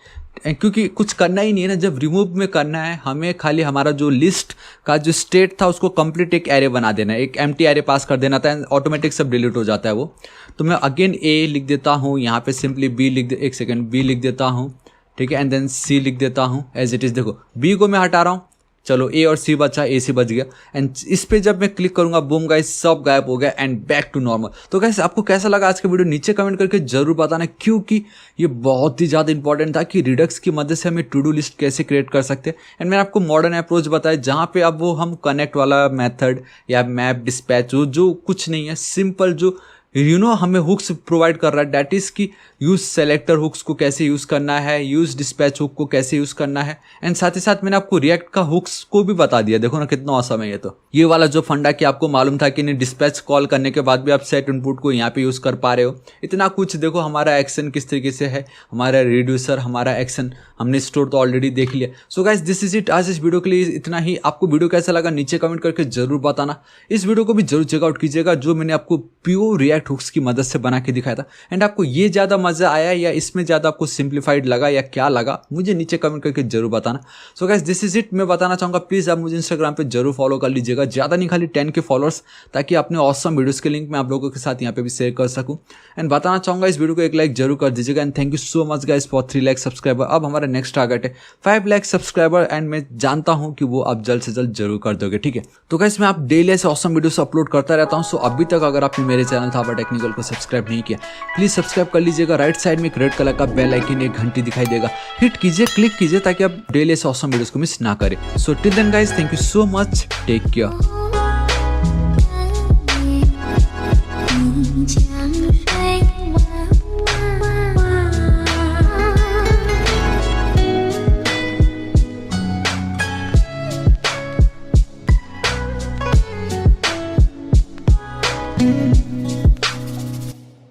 क्योंकि कुछ करना ही नहीं है ना। जब रिमूव में करना है हमें, खाली हमारा जो लिस्ट का जो स्टेट था उसको कंप्लीट एक एरे बना देना है, एक एम्प्टी एरे पास कर देना था, ऑटोमेटिक सब डिलीट हो जाता है वो। तो मैं अगेन ए लिख देता हूँ, यहाँ पे सिंपली बी लिख दे, एक सेकेंड, बी लिख देता हूँ, ठीक है, एंड देन सी लिख देता हूँ एज इट इज़। देखो बी को मैं हटा रहा हूँ, चलो ए और सी बचा, ए सी बच गया। एंड इस पे जब मैं क्लिक करूंगा, बूम गाइस, सब गायब हो गया एंड बैक टू नॉर्मल। तो गाइस आपको कैसा लगा आज का वीडियो नीचे कमेंट करके जरूर बताना, क्योंकि ये बहुत ही ज़्यादा इंपॉर्टेंट था कि रिडक्स की मदद से हमें टू डू लिस्ट कैसे क्रिएट कर सकते हैं। एंड मैंने आपको मॉडर्न अप्रोच बताया, जहाँ पे अब वो हम कनेक्ट वाला मेथड या मैप डिस्पैच जो कुछ नहीं है, सिंपल जो हमें हुक्स प्रोवाइड कर रहा है, डैट इज़ की यूज़ सेलेक्टर हुक्स को कैसे यूज़ करना है, यूज़ डिस्पैच हुक को कैसे यूज़ करना है। एंड साथ ही साथ मैंने आपको रिएक्ट का हुक्स को भी बता दिया। देखो ना कितना औसम है ये। तो ये वाला जो फंडा कि आपको मालूम था कि नहीं, डिस्पैच कॉल करने के बाद भी आप सेट इनपुट को यहाँ पे यूज़ कर पा रहे हो, इतना कुछ। देखो हमारा एक्शन किस तरीके से है, हमारा रिड्यूसर, हमारा एक्शन हमने स्टोर तो ऑलरेडी देख लिया। So guys this is it, आज इस वीडियो के लिए इतना ही। आपको वीडियो कैसा लगा नीचे कमेंट करके जरूर बताना। इस वीडियो को भी जरूर चेकआउट कीजिएगा, जो मैंने आपको प्योर रिएक्ट हुक्स की मदद से बना के दिखाया था। एंड आपको ये ज़्यादा मज़ा आया या इसमें ज़्यादा आपको सिंप्लीफाइड लगा या क्या लगा, मुझे नीचे कमेंट करके जरूर बताना। So guys this is it. मैं बताना चाहूँगा प्लीज़ आप मुझे इंस्टाग्राम पे जरूर फॉलो कर लीजिएगा, ज़्यादा नहीं, खाली 10K फॉलोअर्स, ताकि अपने ऑसम वीडियोस के लिंक मैं आप लोगों के साथ यहाँ पे भी शेयर कर सकूँ। एंड बताना चाहूँगा इस वीडियो को एक लाइक जरूर कर दीजिएगा। And thank you so much guys for 3 lakh subscriber. अब हमारा नेक्स्ट टारगेट है 5 लाख सब्सक्राइबर, एंड मैं जानता हूँ कि वो आप जल्द से जल्द जरूर कर दोगे, ठीक है। तो गाइस मैं आप डेली ऐसे ऑसम वीडियोस अपलोड करता रहता हूँ। सो अभी तक अगर आपने मेरे चैनल थापा टेक्निकल को सब्सक्राइब नहीं किया, प्लीज सब्सक्राइब कर लीजिएगा। राइट साइड में एक रेड कलर का बेल आइकन, एक घंटी दिखाई देगा, हिट कीजिए, क्लिक कीजिए, ताकि आप डेली ऐसे ऑसम वीडियोस को मिस ना करें। So till then guys, thank you so much, take care.